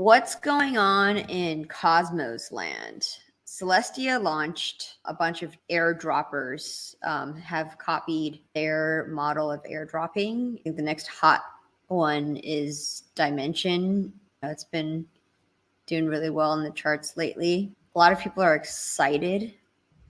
What's going on in Cosmos land? Celestia launched a bunch of airdroppers, have copied their model of airdropping. I think the next hot one is Dimension. It's been doing really well in the charts lately. A lot of people are excited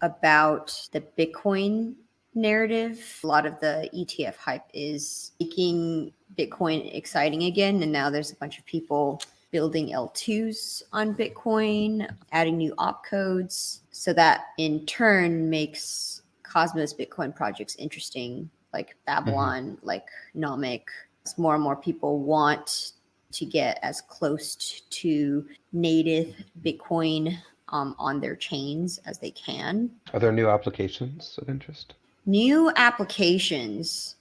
about the Bitcoin narrative. A lot of the ETF hype is making Bitcoin exciting again. And now there's a bunch of people building L2s on Bitcoin, adding new opcodes. So that in turn makes Cosmos Bitcoin projects interesting, like Babylon, like Nomic. As more and more people want to get as close to native Bitcoin on their chains as they can. Are there new applications of interest? New applications.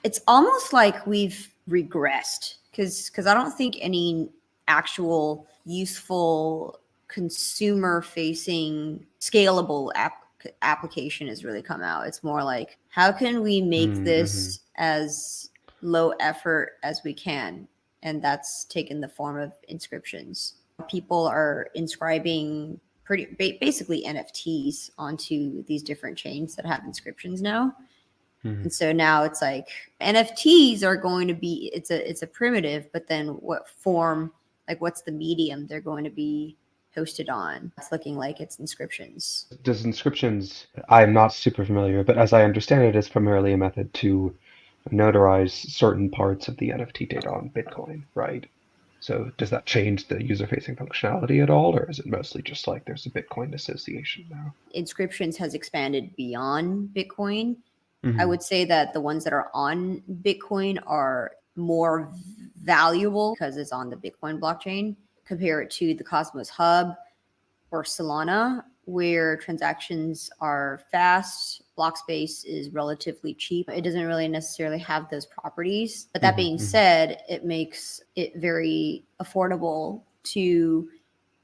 It's almost like we've regressed because I don't think any actual useful consumer-facing scalable application has really come out. It's more like, how can we make this as low effort as we can? And that's taken the form of inscriptions. People are inscribing basically NFTs onto these different chains that have inscriptions now. And so now it's like NFTs are going to be, it's a primitive, but then what form, like what's the medium they're going to be hosted on? It's looking like it's inscriptions. Does inscriptions, I'm not super familiar, but as I understand it, it's primarily a method to notarize certain parts of the NFT data on Bitcoin, right? So does that change the user-facing functionality at all, or is it mostly just like there's a Bitcoin association now? Inscriptions has expanded beyond Bitcoin. I would say that the ones that are on Bitcoin are more valuable because it's on the Bitcoin blockchain. Compare it to the Cosmos Hub or Solana, where transactions are fast, block space is relatively cheap. It doesn't really necessarily have those properties. But that being said, it makes it very affordable to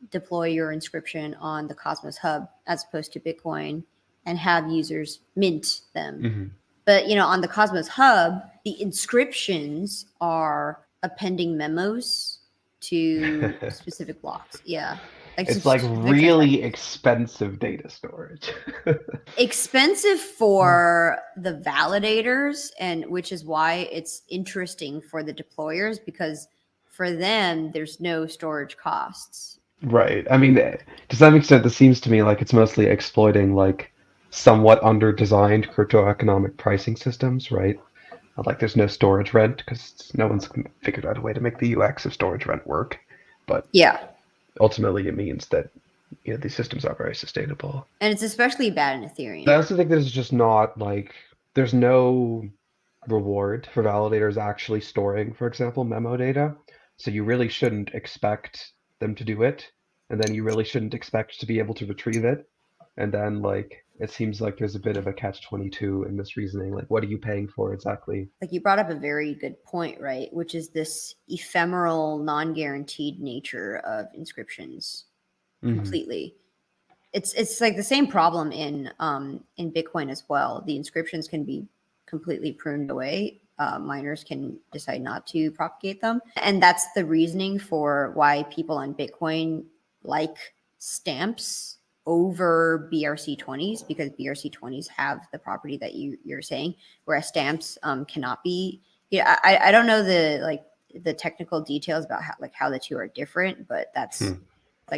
deploy your inscription on the Cosmos Hub as opposed to Bitcoin and have users mint them. But, on the Cosmos Hub, the inscriptions are appending memos to specific blocks. Yeah. It's like really expensive data storage. Expensive for the validators, and which is why it's interesting for the deployers, because for them, there's no storage costs. Right. I mean, to some extent, this seems to me like it's mostly exploiting like somewhat under-designed crypto-economic pricing systems, right? Like there's no storage rent because no one's figured out a way to make the UX of storage rent work. But yeah, ultimately it means that these systems are very sustainable. And it's especially bad in Ethereum. I also think that it's just not like there's no reward for validators actually storing, for example, memo data. So you really shouldn't expect them to do it. And then you really shouldn't expect to be able to retrieve it. And then like it seems like there's a bit of a catch-22 in this reasoning. Like, what are you paying for exactly? Like you brought up a very good point, right? Which is this ephemeral, non-guaranteed nature of inscriptions completely. It's like the same problem in Bitcoin as well. The inscriptions can be completely pruned away. Miners can decide not to propagate them. And that's the reasoning for why people on Bitcoin like stamps over BRC20s, because BRC20s have the property that you're saying, whereas stamps cannot be. Yeah, I don't know the technical details about how the two are different, but that's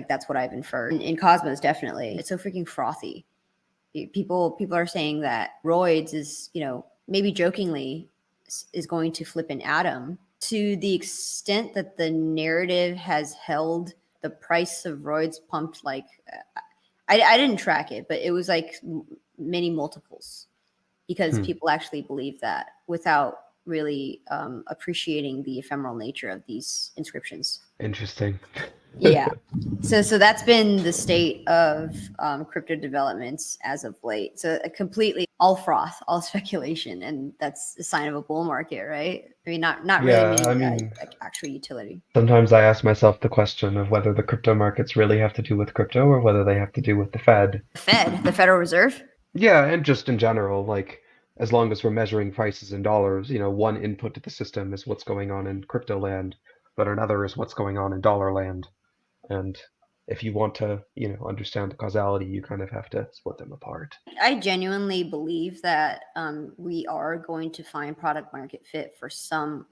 that's what I've inferred. In Cosmos, definitely, it's so freaking frothy. People are saying that Roids is, maybe jokingly, is going to flip an atom to the extent that the narrative has held the price of Roids pumped like. I didn't track it, but it was like many multiples because people actually believe that without really appreciating the ephemeral nature of these inscriptions. Interesting. Yeah. So that's been the state of crypto developments as of late. So completely all froth, all speculation, and that's a sign of a bull market, right? I mean, not really like actual utility. Sometimes I ask myself the question of whether the crypto markets really have to do with crypto or whether they have to do with the Fed. The Federal Reserve? Yeah, and just in general, like as long as we're measuring prices in dollars, one input to the system is what's going on in crypto land. but another is what's going on in dollar land. And if you want to, understand the causality, you kind of have to split them apart. I genuinely believe that we are going to find product market fit for some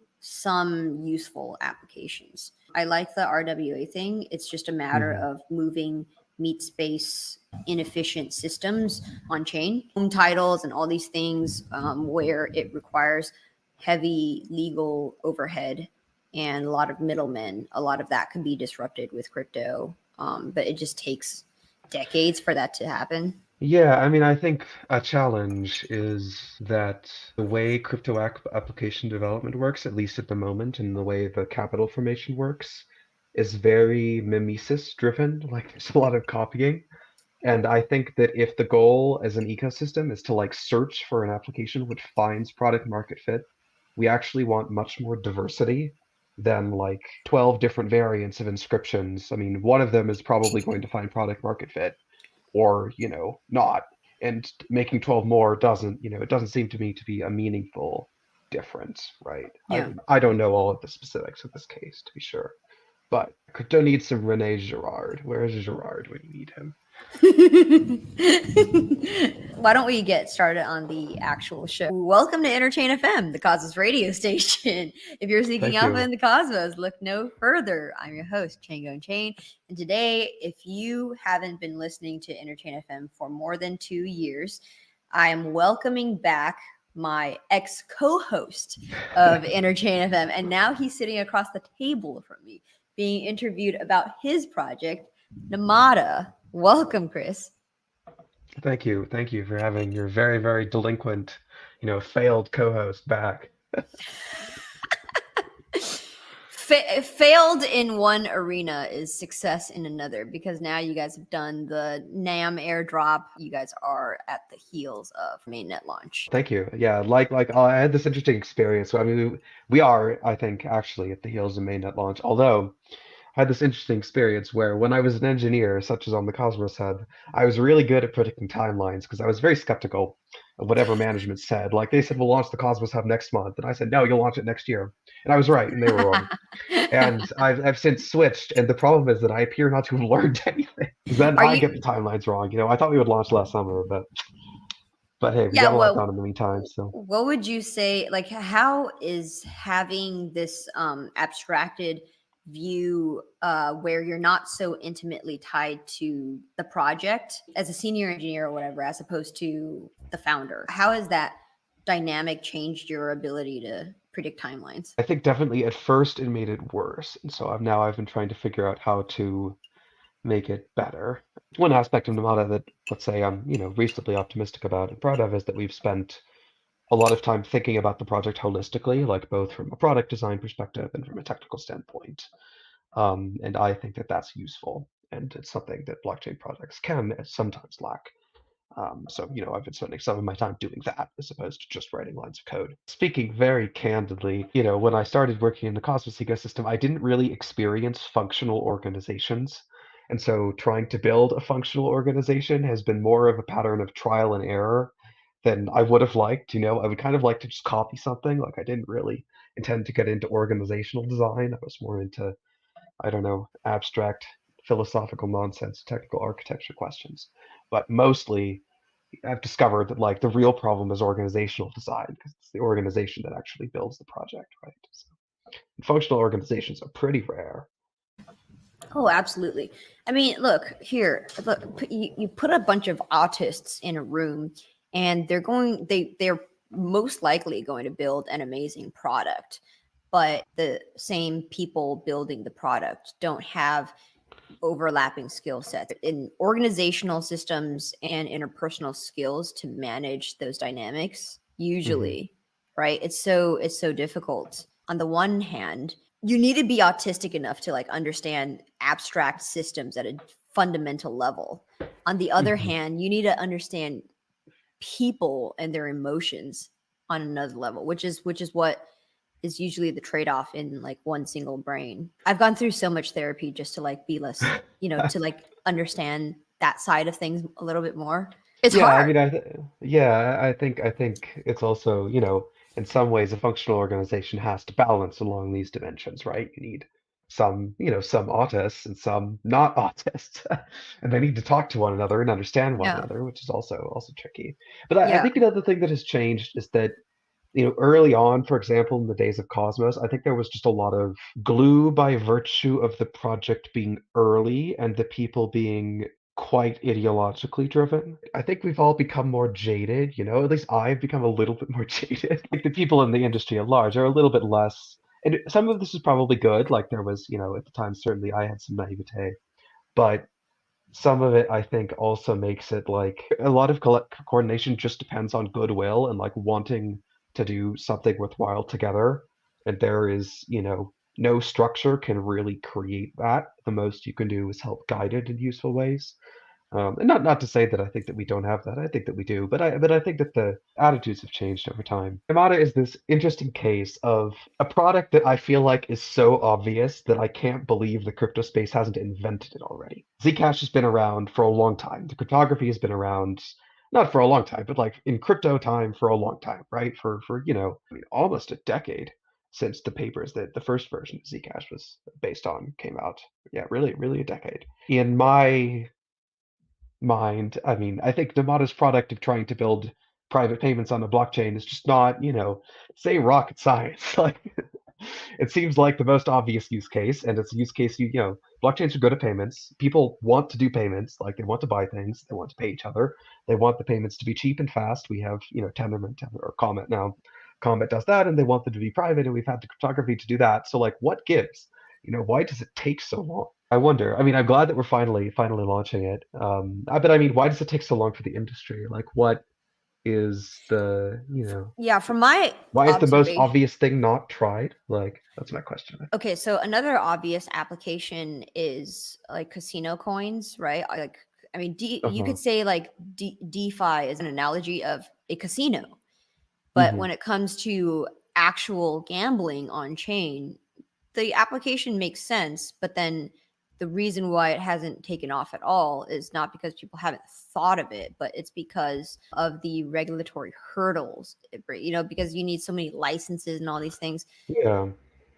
useful applications. I like the RWA thing. It's just a matter of moving meat space inefficient systems on chain, home titles and all these things where it requires heavy legal overhead and a lot of middlemen. A lot of that can be disrupted with crypto, but it just takes decades for that to happen. Yeah, I mean, I think a challenge is that the way crypto application development works, at least at the moment, and the way the capital formation works, is very mimesis driven. Like, there's a lot of copying. And I think that if the goal as an ecosystem is to like search for an application which finds product market fit, we actually want much more diversity than like 12 different variants of inscriptions. I mean, one of them is probably going to find product market fit or, not. And making 12 more doesn't, it doesn't seem to me to be a meaningful difference, right? Yeah. I don't know all of the specifics of this case, to be sure. But crypto needs some Rene Girard. Where is Girard when you need him? Why don't we get started on the actual show? Welcome to Interchain FM, the Cosmos radio station. If you're seeking alpha in the cosmos, look no further. I'm your host, Chjango and Chain. And today, if you haven't been listening to Interchain FM for more than 2 years, I am welcoming back my ex-co-host of Interchain FM. And now he's sitting across the table from me, being interviewed about his project, Namada. Welcome, Chris. Thank you. Thank you for having your very, very delinquent, failed co-host back. Failed in one arena is success in another, because now you guys have done the NAM airdrop. You guys are at the heels of mainnet launch. Thank you. Yeah, like I had this interesting experience. I mean, we are, I think, actually at the heels of mainnet launch. Although I had this interesting experience where when I was an engineer, such as on the Cosmos Hub, I was really good at predicting timelines because I was very skeptical of whatever management said. Like they said, we'll launch the Cosmos Hub next month, and I said, no, you'll launch it next year, and I was right, and they were wrong. And I've since switched, and the problem is that I appear not to have learned anything. Then I get the timelines wrong. I thought we would launch last summer, but hey, we got a lot done in the meantime. So, what would you say? Like, how is having this abstracted view where you're not so intimately tied to the project as a senior engineer or whatever, as opposed to the founder? How has that dynamic changed your ability to predict timelines? I think definitely at first it made it worse, and so I've been trying to figure out how to make it better. One aspect of Namada that, let's say, I'm reasonably optimistic about and proud of is that we've spent a lot of time thinking about the project holistically, like both from a product design perspective and from a technical standpoint. And I think that that's useful, and it's something that blockchain projects can sometimes lack. So, I've been spending some of my time doing that as opposed to just writing lines of code. Speaking very candidly, when I started working in the Cosmos ecosystem, I didn't really experience functional organizations. And so trying to build a functional organization has been more of a pattern of trial and error than I would have liked. I would kind of like to just copy something. Like I didn't really intend to get into organizational design. I was more into, I don't know, abstract philosophical nonsense, technical architecture questions. But mostly I've discovered that like the real problem is organizational design, because it's the organization that actually builds the project, right? So, functional organizations are pretty rare. Oh, absolutely. I mean, look, you put a bunch of autists in a room, and they're most likely going to build an amazing product, but the same people building the product don't have overlapping skill sets in organizational systems and interpersonal skills to manage those dynamics usually. Right? It's so difficult. On the one hand, you need to be autistic enough to like understand abstract systems at a fundamental level. On the other hand, you need to understand people and their emotions on another level, which is what is usually the trade-off in like one single brain. I've gone through so much therapy just to like be less, to like understand that side of things a little bit more. It's hard. I mean, I think it's also, in some ways a functional organization has to balance along these dimensions, right? You need some, some autists and some not autists, and they need to talk to one another and understand one Yeah. another, which is also tricky. But I Yeah. think another thing that has changed is that early on, for example, in the days of Cosmos, I think there was just a lot of glue by virtue of the project being early and the people being quite ideologically driven. I think we've all become more jaded, at least I've become a little bit more jaded. Like the people in the industry at large are a little bit less. And some of this is probably good. Like there was, at the time, certainly I had some naivete. But some of it I think also makes it like a lot of coordination just depends on goodwill and like wanting to do something worthwhile together. And there is, no structure can really create that. The most you can do is help guide it in useful ways. And not to say that I think that we don't have that. I think that we do, but I think that the attitudes have changed over time. Namada is this interesting case of a product that I feel like is so obvious that I can't believe the crypto space hasn't invented it already. Zcash has been around for a long time. The cryptography has been around not for a long time, but like in crypto time for a long time, right? For almost a decade since the papers that the first version of Zcash was based on came out. Yeah, really, really a decade. In my mind. I mean, I think Namada's product of trying to build private payments on the blockchain is just not, say rocket science. Like it seems like the most obvious use case, and it's a use case blockchains are good at payments. People want to do payments, like they want to buy things, they want to pay each other, they want the payments to be cheap and fast. We have, Tendermint or Comet now. Comet does that, and they want them to be private, and we've had the cryptography to do that. So like, what gives? Why does it take so long? I wonder. I mean, I'm glad that we're finally launching it. But I mean, why does it take so long for the industry? Like, what is the, Yeah, from my why is the most observation. obvious thing not tried? Like, that's my question. Okay, so another obvious application is like casino coins, right? Like, I mean, you Uh-huh. could say like DeFi is an analogy of a casino, but Hmm. when it comes to actual gambling on chain, the application makes sense, but then the reason why it hasn't taken off at all is not because people haven't thought of it, but it's because of the regulatory hurdles, because you need so many licenses and all these things. Yeah.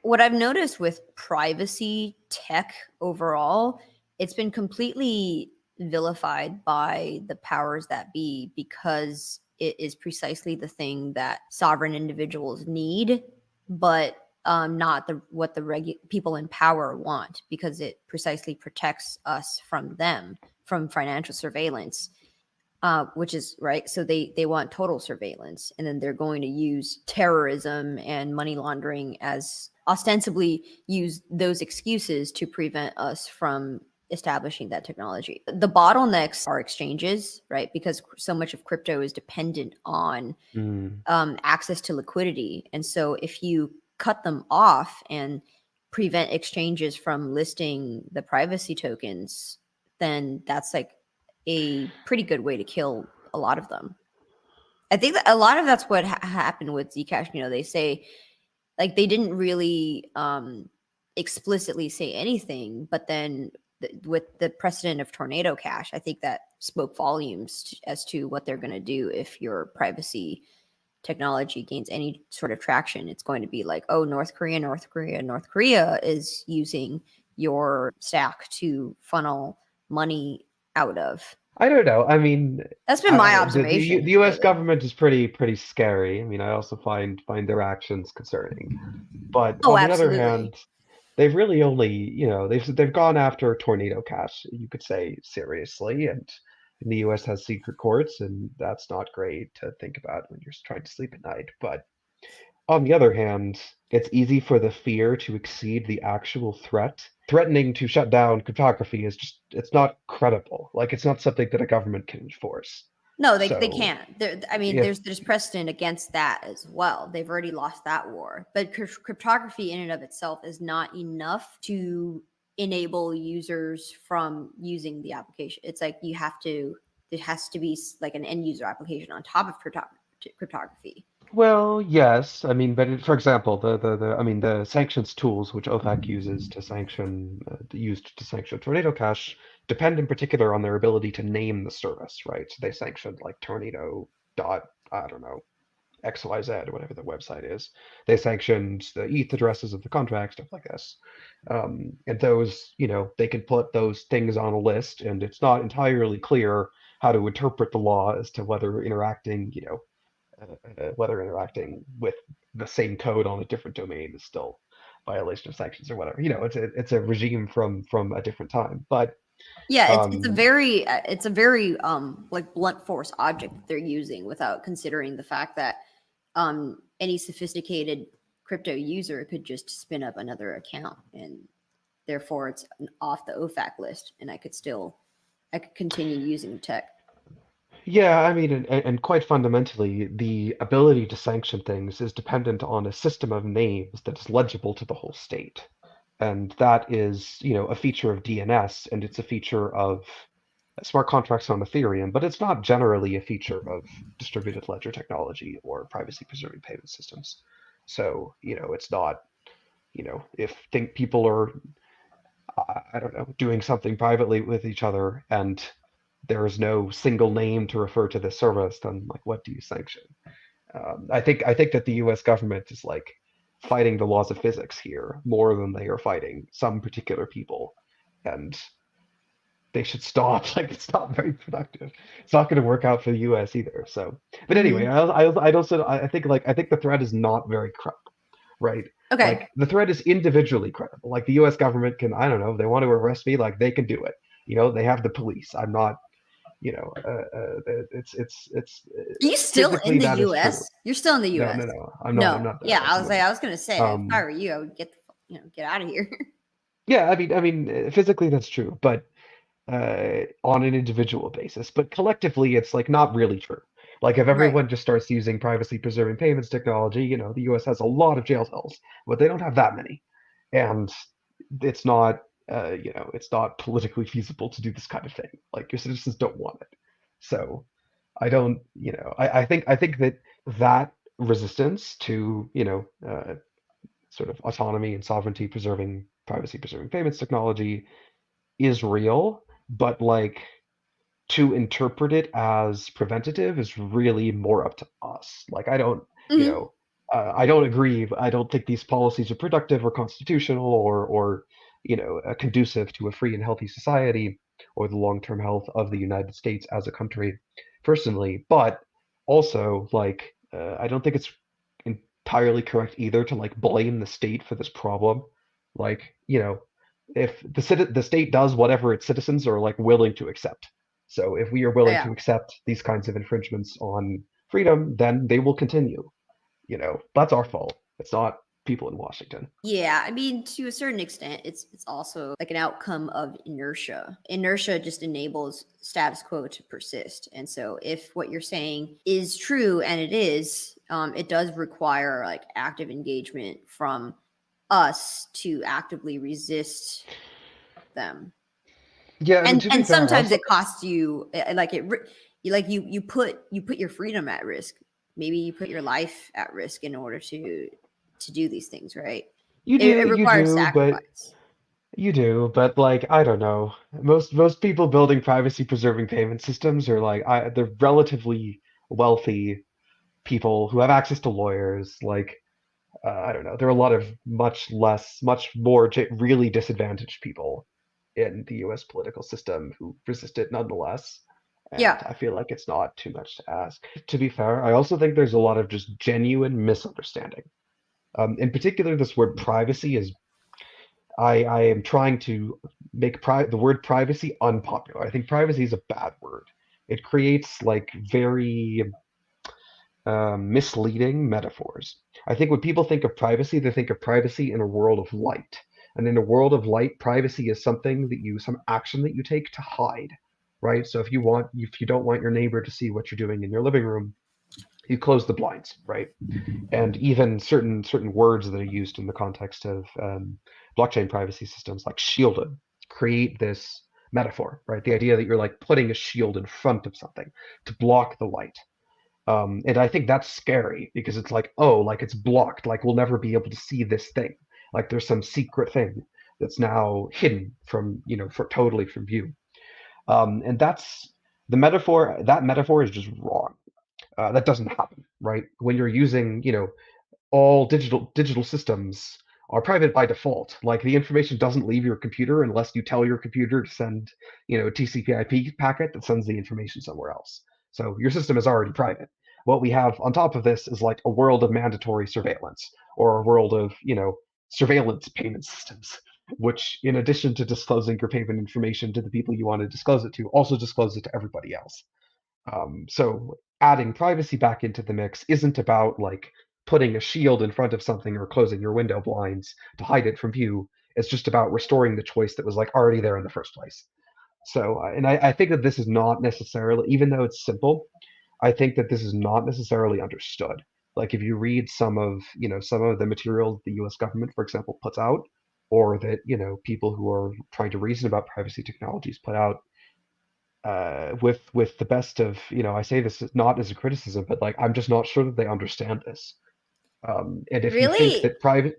What I've noticed with privacy tech overall, it's been completely vilified by the powers that be because it is precisely the thing that sovereign individuals need, but not what the people in power want, because it precisely protects us from them, from financial surveillance, which is right. So they want total surveillance, and then they're going to use terrorism and money laundering as ostensibly use those excuses to prevent us from establishing that technology. The bottlenecks are exchanges, right? Because so much of crypto is dependent on Mm. access to liquidity. And so if you cut them off and prevent exchanges from listing the privacy tokens, then that's like a pretty good way to kill a lot of them. I think that a lot of that's what happened with Zcash. They say like they didn't really explicitly say anything, but then with the precedent of Tornado Cash, I think that spoke volumes as to what they're going to do if your privacy technology gains any sort of traction. It's going to be like, oh, North Korea is using your stack to funnel money out of. I don't know. I mean, That's been my the observation U.S. lately. government is pretty scary. I mean, I also find their actions concerning. But Oh, on the other absolutely. hand, they've really only, they've gone after Tornado Cash, you could say, seriously, and the U.S. has secret courts, and that's not great to think about when you're trying to sleep at night. But on the other hand, it's easy for the fear to exceed the actual threat. Threatening to shut down cryptography is just, it's not credible. Like, it's not something that a government can enforce. No, they So, can't. I mean, if, there's precedent against that as well. They've already lost that war. But cryptography in and of itself is not enough to enable users from using the application. It's like there has to be like an end user application on top of cryptography. well, yes, I mean, but for example, I mean, the sanctions tools which OFAC used to sanction Tornado Cash depend in particular on their ability to name the service, right? So they sanctioned like Tornado dot, I don't know, XYZ, whatever the website is. They sanctioned the ETH addresses of the contract, stuff like this. And those, they can put those things on a list, and it's not entirely clear how to interpret the law as to whether interacting, whether interacting with the same code on a different domain is still violation of sanctions or whatever. It's a regime from a different time. But Yeah, um, it's a very like blunt force object that they're using without considering the fact that any sophisticated crypto user could just spin up another account, and therefore it's off the OFAC list, and I could continue using the tech. yeah, I mean, and quite fundamentally, the ability to sanction things is dependent on a system of names that is legible to the whole state. And that is, a feature of DNS, and it's a feature of smart contracts on Ethereum, but it's not generally a feature of distributed ledger technology or privacy-preserving payment systems. So, it's not, if think people are, I don't know, doing something privately with each other and there is no single name to refer to this service, then like, what do you sanction? I think that the U.S. government is like fighting the laws of physics here more than they are fighting some particular people, and they should stop. Like, it's not very productive. It's not going to work out for the U.S. either. So, but anyway, Hmm. I think the threat is not very credible, right? Okay. Like the threat is individually credible. Like the U.S. government can, I don't know, if they want to arrest me, like they can do it. They have the police. I'm not, Are you still in physically the that is true. U.S.? You're still in the No, U.S. no, no. I'm not. I'm No. not there Yeah, at the moment. I was gonna say if I Um, were you, I would get out of here. yeah, I mean, physically that's true, but on an individual basis. But collectively, it's like not really true. Like if Right. everyone just starts using privacy-preserving payments technology, the U.S. has a lot of jail cells, but they don't have that many, and it's not, it's not politically feasible to do this kind of thing. Like your citizens don't want it. So I don't, I think that resistance to, sort of autonomy and sovereignty preserving, privacy preserving payments technology is real, but like to interpret it as preventative is really more up to us. Like you Hmm. know, I don't agree. I don't think these policies are productive or constitutional or conducive to a free and healthy society or the long-term health of the United States as a country, personally. But also, like, I don't think it's entirely correct either to like blame the state for this problem. Like, if the state does whatever its citizens are like willing to accept. So if we are willing Yeah. to accept these kinds of infringements on freedom, then they will continue. That's our fault. It's not people in Washington. Yeah, I mean, to a certain extent, it's also like an outcome of inertia. Inertia just enables status quo to persist, and so if what you're saying is true, and it is, it does require like active engagement from us to actively resist them. Yeah, I mean, to be And fair, sometimes also, it costs you like you put your freedom at risk. Maybe you put your life at risk in order to do these things, right? you It do, you requires do, but sacrifice. you do, but like I don't know. Most people building privacy preserving payment systems are like they're relatively wealthy people who have access to lawyers. Like I don't know. There are a lot of much more really disadvantaged people in the U.S. political system who resist it nonetheless. And Yeah. I feel like it's not too much to ask. To be fair, I also think there's a lot of just genuine misunderstanding. In particular, this word privacy is. I am trying to make the word privacy unpopular. I think privacy is a bad word. It creates like very misleading metaphors. I think when people think of privacy, they think of privacy in a world of light. And in a world of light, privacy is some action that you take to hide, right? So if you don't want your neighbor to see what you're doing in your living room, you close the blinds, right? And even certain words that are used in the context of blockchain privacy systems, like shielded, create this metaphor, right? The idea that you're like putting a shield in front of something to block the light. And I think that's scary because it's like, oh, like it's blocked, like we'll never be able to see this thing. Like there's some secret thing that's now hidden from, for totally from view. And that's the metaphor. That metaphor is just wrong. That doesn't happen, right? When you're using, all digital systems are private by default. Like the information doesn't leave your computer unless you tell your computer to send, a TCP/IP packet that sends the information somewhere else. So your system is already private. What we have on top of this is like a world of mandatory surveillance or a world of, surveillance payment systems, which in addition to disclosing your payment information to the people you want to disclose it to, also disclose it to everybody else. So adding privacy back into the mix isn't about like putting a shield in front of something or closing your window blinds to hide it from view. It's just about restoring the choice that was like already there in the first place. So, and I think that this is not necessarily, even though it's simple, I think that this is not necessarily understood. Like if you read some of the material the U.S. government, for example, puts out, or that people who are trying to reason about privacy technologies put out, with the best of, I say this not as a criticism, but like I'm just not sure that they understand this. And if you think Really? that private,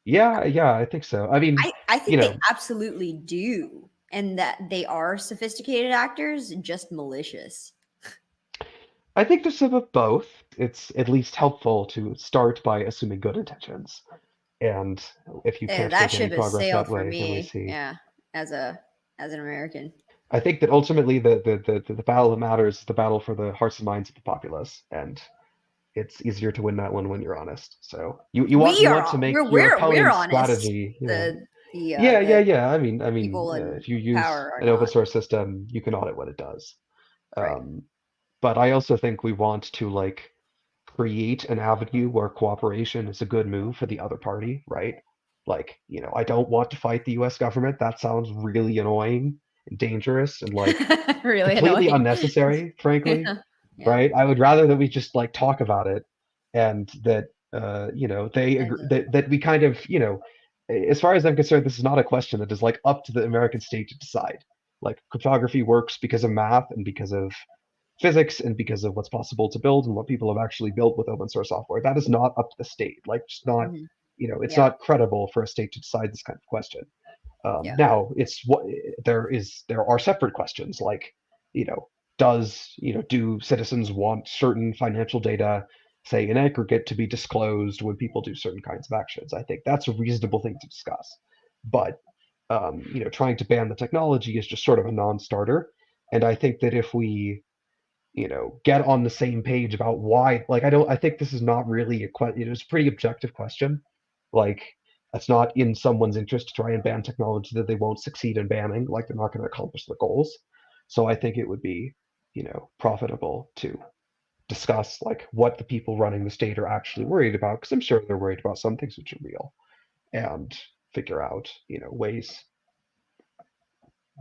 yeah, I think so. I mean, I think they absolutely do, and that they are sophisticated actors, just malicious. I think there's some of both. It's at least helpful to start by assuming good intentions, and if you Yeah, can't that make any ship has progress that sailed for way, then we me. see. Yeah, as a as an American. I think that ultimately the battle that matters is the battle for the hearts and minds of the populace, and it's easier to win that one when you're honest. So We you are want to make your we're opponent's honest. strategy, The yeah. people If in you use power are an open not. source system, you can audit what it does. Right. Um, but I also think we want to like create an avenue where cooperation is a good move for the other party, right? Like, I don't want to fight the U.S. government. That sounds really annoying and dangerous and like Really completely annoying. unnecessary, frankly, Yeah. Yeah. right? I would rather that we just like talk about it and that they agree, And that we kind of, as far as I'm concerned, this is not a question that is like up to the American state to decide. Like cryptography works because of math and because of physics and because of what's possible to build and what people have actually built with open source software. That is not up to the state. Like, just not, mhm. it's Yeah. not credible for a state to decide this kind of question. Yeah. Now, it's what there are separate questions like, you know, do citizens want certain financial data, say in aggregate, to be disclosed when people do certain kinds of actions? I think that's a reasonable thing to discuss. But trying to ban the technology is just sort of a non-starter. And I think that if we get on the same page about why, like, I think this is not really a question. It's a pretty objective question. Like, it's not in someone's interest to try and ban technology that they won't succeed in banning. Like, they're not going to accomplish the goals. So I think it would be, profitable to discuss like what the people running the state are actually worried about, because I'm sure they're worried about some things which are real, and figure out, ways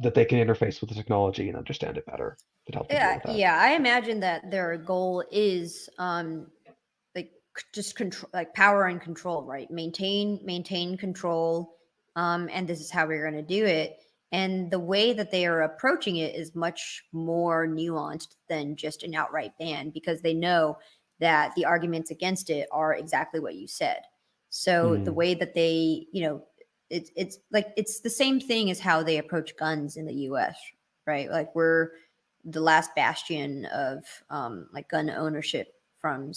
that they can interface with the technology and understand it better that help them deal Yeah. with that. Yeah. I imagine that their goal is like just control, like power and control, right? Maintain control. And this is how we're going to do it. And the way that they are approaching it is much more nuanced than just an outright ban, because they know that the arguments against it are exactly what you said. So the Mm, way that they, it's like it's the same thing as how they approach guns in the US, right? Like we're the last bastion of like gun ownership from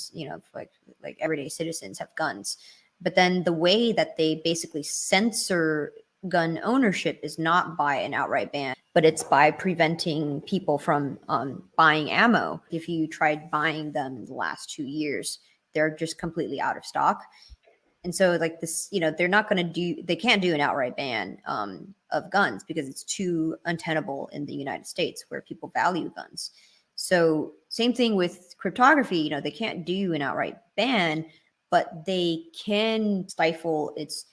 like everyday citizens have guns. But then the way that they basically censor gun ownership is not by an outright ban, but it's by preventing people from buying ammo. If you tried buying them in the last 2 years, they're just completely out of stock. And so like this, they're not going to do, they can't do an outright ban of guns because it's too untenable in the United States where people value guns. So same thing with cryptography, they can't do an outright ban, but they can stifle its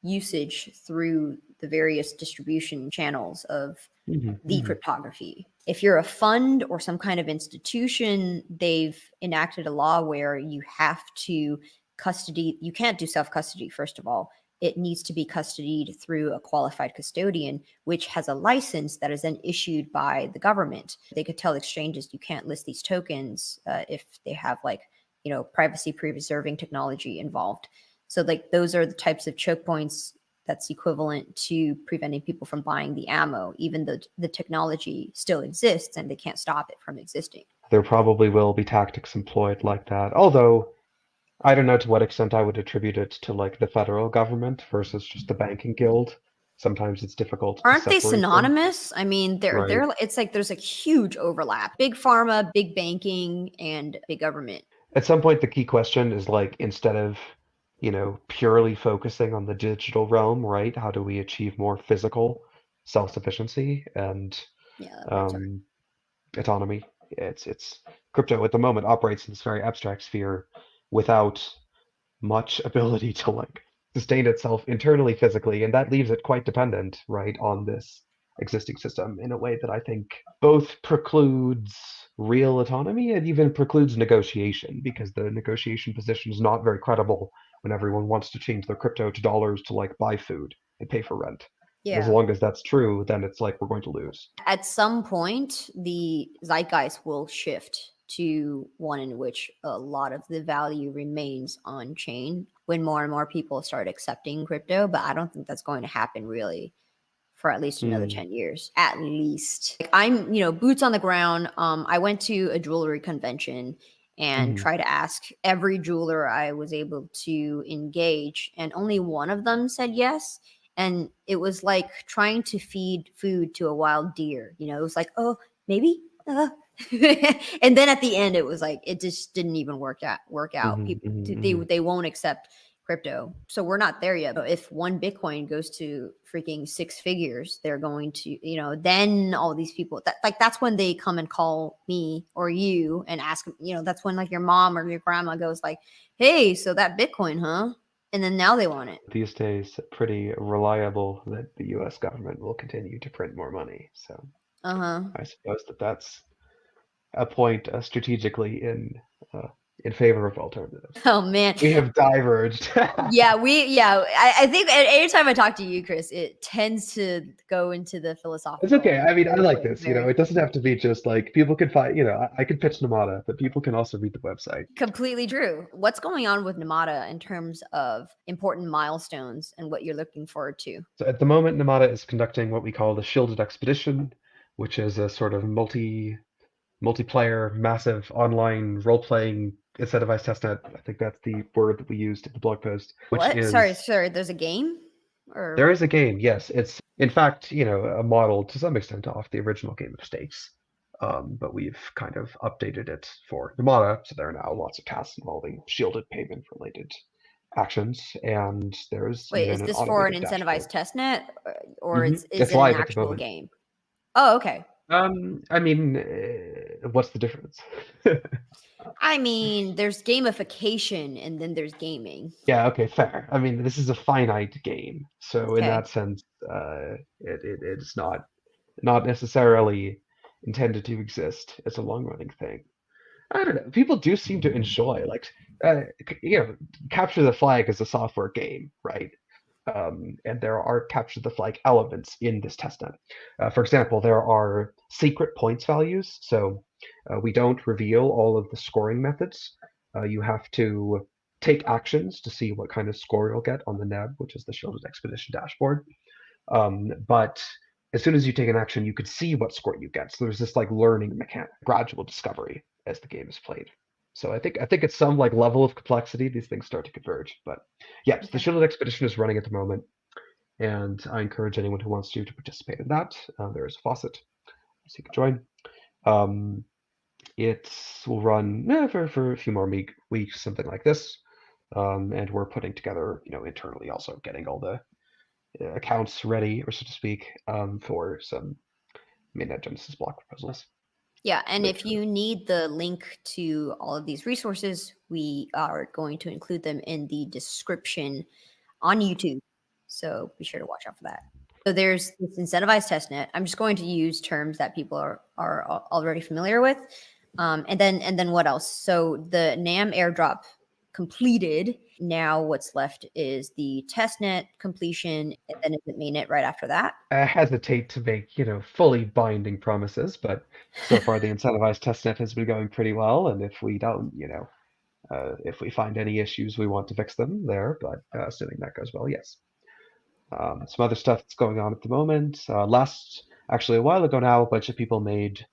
usage through the various distribution channels of mhm, the mhm, cryptography. If you're a fund or some kind of institution, they've enacted a law where you have to custody, you can't do self custody, first of all. It needs to be custodied through a qualified custodian, which has a license that is then issued by the government. They could tell exchanges you can't list these tokens if they have like, privacy preserving technology involved. So like those are the types of choke points that's equivalent to preventing people from buying the ammo, even though the technology still exists and they can't stop it from existing. there probably will be tactics employed like that. Although I don't know to what extent I would attribute it to like the federal government versus just the banking guild. Sometimes it's difficult to Aren't they separate them, synonymous? I mean, right? it's like there's a huge overlap. Big pharma, big banking, and big government. At some point, the key question is like instead of, purely focusing on the digital realm, right? How do we achieve more physical self-sufficiency and Yeah, that part's hard. um, autonomy? It's crypto at the moment operates in this very abstract sphere without much ability to like sustain itself internally physically, and that leaves it quite dependent, right, on this existing system in a way that I think both precludes real autonomy and even precludes negotiation because the negotiation position is not very credible when everyone wants to change their crypto to dollars to like buy food and pay for rent. And as Yeah. long as that's true, then it's like we're going to lose. At some point, the zeitgeist will shift to one in which a lot of the value remains on chain when more and more people start accepting crypto. But I don't think that's going to happen really for at least another Mm, 10 years at least. Like, I'm boots on the ground. I went to a jewelry convention and mhm, tried to ask every jeweler I was able to engage, and only one of them said yes. And it was like trying to feed food to a wild deer. It was like, oh, maybe. And then at the end it was like it just didn't even work out. mhm, People, mhm, they mhm. they won't accept crypto. So we're not there yet. But if one Bitcoin goes to freaking six figures, they're going to, then all these people that's when they come and call me or you and ask, that's when like your mom or your grandma goes like, hey, so that Bitcoin, huh? And then now they want it. These days, pretty reliable that the US government will continue to print more money. So Uh-huh. I suppose that that's a point strategically uh, in favor of alternatives. Oh man. We have diverged. I think anytime I talk to you, Chris, it tends to go into the It's okay. philosophical I mean, I very like quick, this. very It doesn't have to be just like people can find. I could pitch Namada, but people can also read the website. completely true. What's going on with Namada in terms of important milestones and what you're looking forward to? So at the moment, Namada is conducting what we call the Shielded Expedition, which is a sort of multiplayer, massive online role-playing incentivized testnet. I think that's the word that we used in the blog post, which What? Sorry, is sorry. There's a game, or there is a game. Yes, it's in fact, a model to some extent off the original game of Stakes. But we've kind of updated it for Namada, so there are now lots of tasks involving shielded payment related actions, and there's wait, is even an this for an automated incentivized dashboard. testnet, or is It's it an live at the actual moment. game? Oh, okay. I mean, what's the difference? I mean, there's gamification and then there's gaming. Yeah, okay, fair. I mean, this is a finite game, so in Okay. that sense, it's not necessarily intended to exist. It's a long-running thing. I don't know. People do seem to enjoy like capture the flag is a software game, right? And there are capture the flag elements in this testnet. For example, there are secret points values, so we don't reveal all of the scoring methods. You have to take actions to see what kind of score you'll get on the NEB, which is the Shielded Expedition dashboard. But as soon as you take an action, you could see what score you get. So there's this like learning mechanic, gradual discovery as the game is played. So I think at some like level of complexity, these things start to converge. But yes, the Okay. Shielded Expedition is running at the moment, and I encourage anyone who wants to participate in that. There is a faucet, so you can join. Um, it will run for a few more weeks, something like this. And we're putting together, internally also getting all the accounts ready, or so to speak, for some mainnet Genesis block proposals Yeah, and if later. you need the link to all of these resources, we are going to include them in the description on YouTube. So be sure to watch out for that. So there's this incentivized testnet. I'm just going to use terms that people are already familiar with. And then what else? So the NAM airdrop completed. Now what's left is the testnet completion, and then is it mainnet right after that? I hesitate to make, fully binding promises, but so far the incentivized testnet has been going pretty well. And if we don't, if we find any issues, we want to fix them there. But assuming that goes well, yes. Some other stuff that's going on at the moment. Actually, a while ago now, a bunch of people made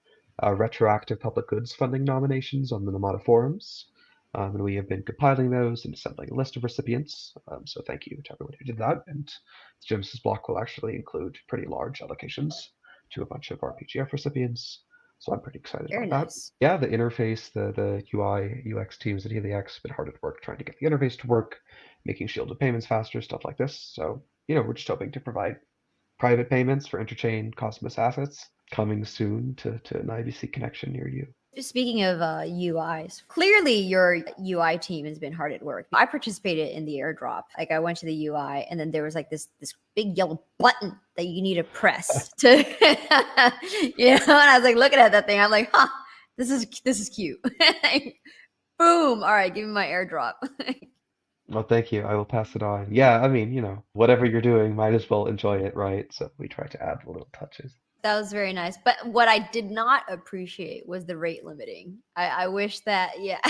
retroactive public goods funding nominations on the Namada forums. And we have been compiling those and assembling a list of recipients. So thank you to everyone who did that. And the Genesis block will actually include pretty large allocations to a bunch of our PGF recipients. So I'm pretty excited Very about that. nice. Yeah, the interface, the UI, UX teams at Helix have been hard at work trying to get the interface to work, making shielded payments faster, stuff like this. So, we're just hoping to provide private payments for interchain Cosmos assets coming soon to an IBC connection near you. Speaking of UIs, clearly your UI team has been hard at work. I participated in the airdrop. Like I went to the UI, and then there was like this big yellow button that you need to press to, And I was like looking at that thing. I'm like, huh, this is cute. Boom! All right, give me my airdrop. Well, thank you. I will pass it on. Yeah, I mean, whatever you're doing, might as well enjoy it, right? So we try to add little touches. That was very nice. But what I did not appreciate was the rate limiting. I wish that, yeah.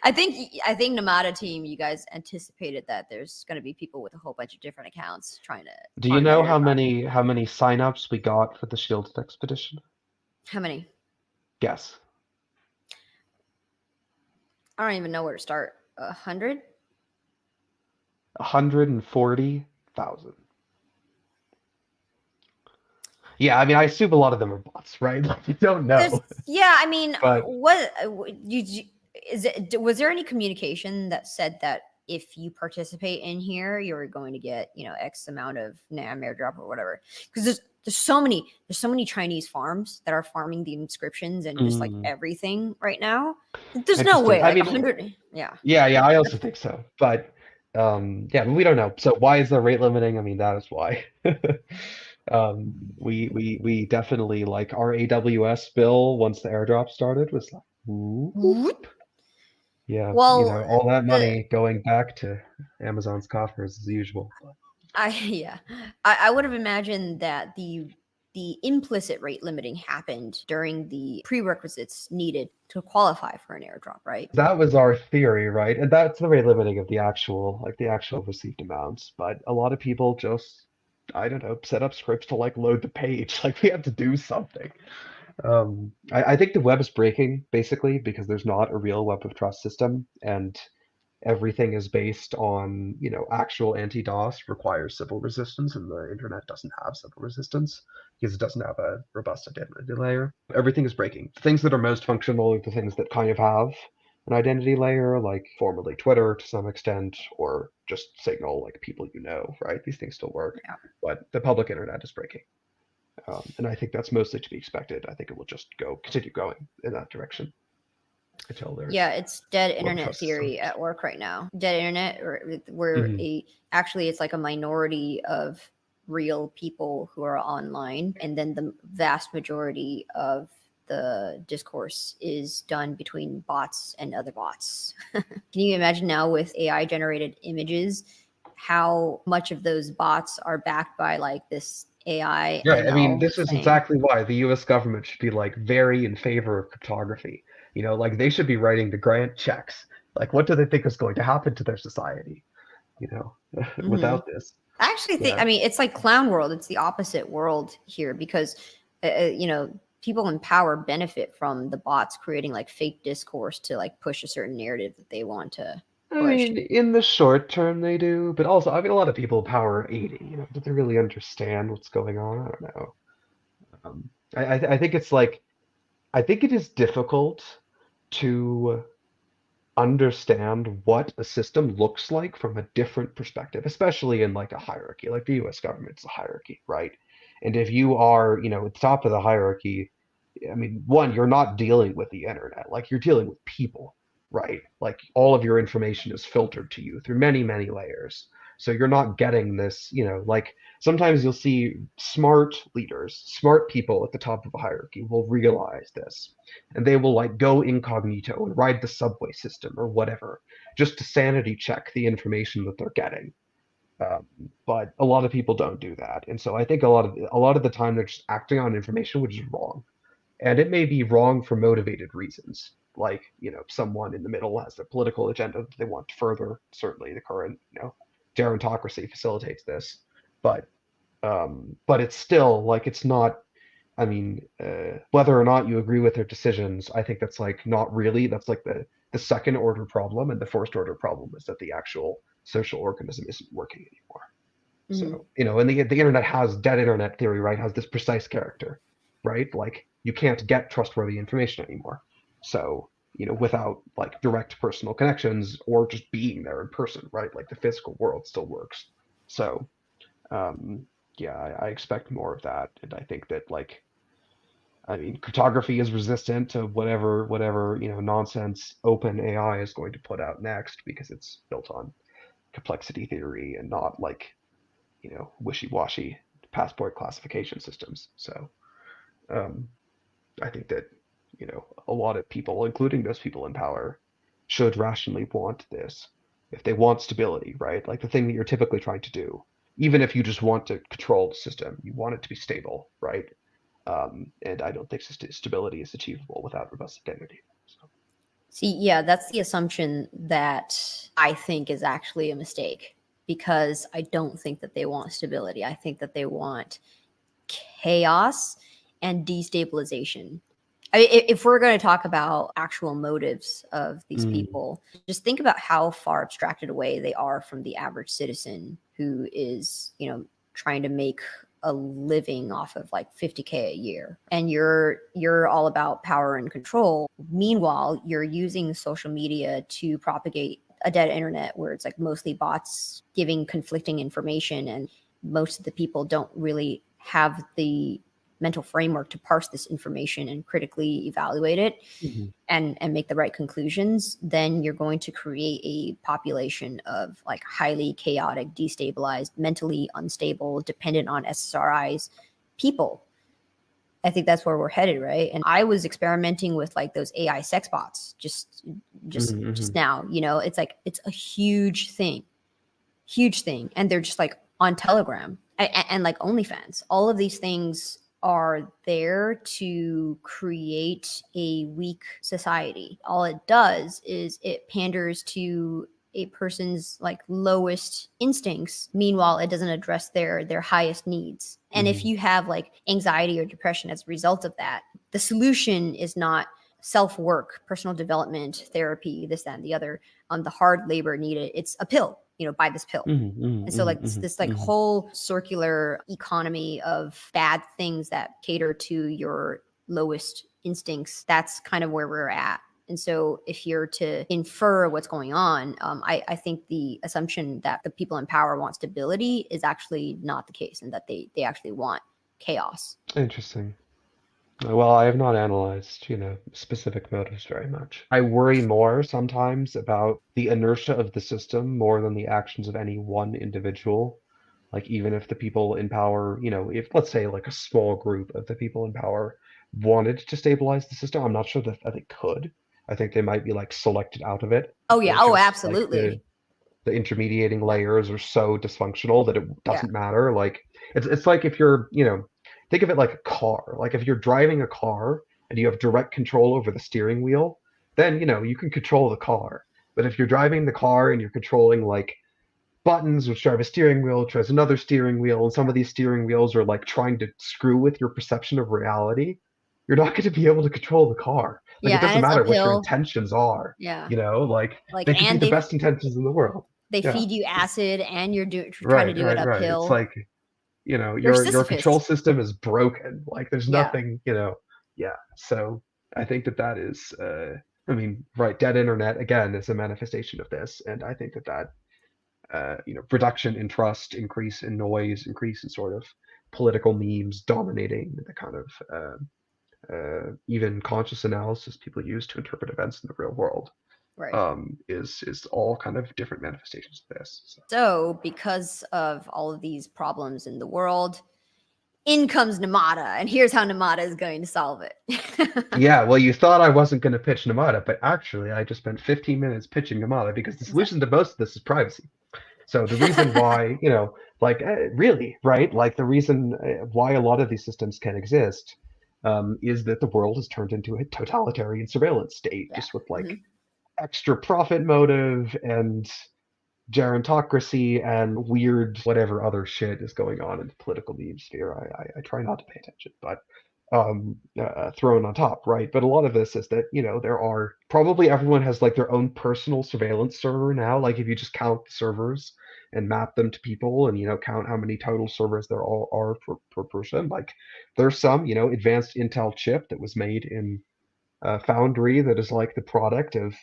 I think Namada team, you guys anticipated that there's going to be people with a whole bunch of different accounts trying to. Do you know how many signups we got for the Shielded expedition? How many? Guess. I don't even know where to start. 100? 140,000. Yeah, I mean, I assume a lot of them are bots, right? Like, you don't know. Yeah, I mean, but was there any communication that said that if you participate in here, you're going to get, X amount of NAM airdrop or whatever? Because there's so many Chinese farms that are farming the inscriptions and just like everything right now. There's no way. Like, I mean, 100. Yeah. Yeah, I also think so. But but we don't know. So why is the rate limiting? I mean, that is why. We definitely, like, our AWS bill once the airdrop started was like, whoop. Yeah, well, all that money going back to Amazon's coffers as usual. I would have imagined that the implicit rate limiting happened during the prerequisites needed to qualify for an airdrop, right? That was our theory, right? And that's the rate limiting of the actual received amounts. But a lot of people just, I don't know, set up scripts to like load the page. Like we have to do something. I think the web is breaking basically because there's not a real web of trust system, and everything is based on, actual anti-DOS requires civil resistance, and the internet doesn't have civil resistance because it doesn't have a robust identity layer. Everything is breaking. Things that are most functional are the things that kind of have an identity layer, like formerly Twitter to some extent, or just Signal, like people right? These things still work, but the public internet is breaking. And I think that's mostly to be expected. I think it will just continue going in that direction until there's it's dead internet theory at work right now. Dead internet, where actually it's like a minority of real people who are online, and then the vast majority of the discourse is done between bots and other bots. Can you imagine now with AI generated images how much of those bots are backed by like this AI? Yeah, I mean, this is exactly why the US government should be like very in favor of cryptography. Like they should be writing the grant checks. Like, what do they think is going to happen to their society, without this? I actually think, I mean, it's like clown world. It's the opposite world here because, people in power benefit from the bots creating like fake discourse to like push a certain narrative that they want to push. I mean, in the short term they do, but also, I mean, a lot of people in power are 80. Do they really understand what's going on? I don't know. I think it's like, I think it is difficult to understand what a system looks like from a different perspective, especially in like a hierarchy. Like the US government's a hierarchy, right? And if you are, at the top of the hierarchy, I mean, one, you're not dealing with the internet, like you're dealing with people, right? Like all of your information is filtered to you through many, many layers. So you're not getting this, like sometimes you'll see smart leaders, smart people at the top of a hierarchy will realize this, and they will like go incognito and ride the subway system or whatever, just to sanity check the information that they're getting. But a lot of people don't do that, and so I think a lot of the time they're just acting on information which is wrong, and it may be wrong for motivated reasons. Like someone in the middle has a political agenda that they want to further. Certainly, the current gerontocracy facilitates this, but it's still like it's not I mean, whether or not you agree with their decisions, I think that's like not really. That's like the second order problem, and the first order problem is that the actual social organism isn't working anymore. Mhm. So, and the internet has dead internet theory, right? Has this precise character, right? Like you can't get trustworthy information anymore. So, without like direct personal connections or just being there in person, right? Like the physical world still works. So, um, yeah, I expect more of that, and I think that like, I mean, cryptography is resistant to whatever nonsense open AI is going to put out next because it's built on complexity theory and not like wishy-washy passport classification systems. So um, I think that a lot of people, including those people in power, should rationally want this if they want stability, right? Like the thing that you're typically trying to do, even if you just want to control the system, you want it to be stable, right? And I don't think stability is achievable without robust identity. So. See, yeah, that's the assumption that I think is actually a mistake, because I don't think that they want stability. I think that they want chaos and destabilization. I mean, if we're going to talk about actual motives of these Mm, people, just think about how far abstracted away they are from the average citizen who is, trying to make a living off of like 50K a year. And you're all about power and control. Meanwhile, you're using social media to propagate a dead internet where it's like mostly bots giving conflicting information, and most of the people don't really have the mental framework to parse this information and critically evaluate it mm-hmm, and make the right conclusions. Then you're going to create a population of like highly chaotic, destabilized, mentally unstable, dependent on SSRIs people. I think that's where we're headed, right? And I was experimenting with like those AI sex bots just mm-hmm, now. It's like it's a huge thing, and they're just like on Telegram and like OnlyFans. All of these things are there to create a weak society. All it does is it panders to a person's like lowest instincts. Meanwhile, it doesn't address their highest needs. And if mm-hmm, you have like anxiety or depression as a result of that, the solution is not self work, personal development, therapy, this, that, and the other, the hard labor needed. It's a pill, buy this pill. mm-hmm, And so like mm-hmm, this like mm-hmm. whole circular economy of bad things that cater to your lowest instincts, that's kind of where we're at. And so if you're to infer what's going on, I think the assumption that the people in power want stability is actually not the case, and that they actually want chaos. Interesting. Well, I have not analyzed, specific motives very much. I worry more sometimes about the inertia of the system more than the actions of any one individual. Like, even if the people in power, if let's say like a small group of the people in power wanted to stabilize the system, I'm not sure that they could. I think they might be like selected out of it Oh yeah. because Oh, just like absolutely. the intermediating Yeah. layers are so dysfunctional that it Yeah. doesn't matter. Like it's like if you're, think of it like a car. Like if you're driving a car and you have direct control over the steering wheel, then you can control the car. But if you're driving the car and you're controlling like buttons which drive a steering wheel, which drives another steering wheel, and some of these steering wheels are like trying to screw with your perception of reality, you're not going to be able to control the car. Like Yeah. it And doesn't it's matter what your uphill. intentions are, Yeah. like Like, they could be and the best intentions in the world. they Yeah. feed you acid, and you're trying to Right, do it right, right. It's uphill. like, You're your control Sisyphus. system is broken. Like there's Yeah. nothing, yeah. So I think that that is I mean, right, dead internet again is a manifestation of this, and I think that reduction in trust, increase in noise, increase in sort of political memes dominating the kind of even conscious analysis people use to interpret events in the real world, Right. is all kind of different manifestations of this. So. So, because of all of these problems in the world, in comes Namada, and here's how Namada is going to solve it. Yeah, well, you thought I wasn't going to pitch Namada, but actually, I just spent 15 minutes pitching Namada because the solution to most of this is privacy. So the reason why, like really, right? Like the reason why a lot of these systems can exist is that the world has turned into a totalitarian surveillance state, Yeah. just with like Mhm. extra profit motive and gerontocracy and weird whatever other shit is going on in the political meme sphere. I try not to pay attention, but thrown on top, right? But a lot of this is that, there are probably everyone has like their own personal surveillance server now. Like if you just count the servers and map them to people and, count how many total servers there all are per person, like there's some, advanced Intel chip that was made in Foundry that is like the product of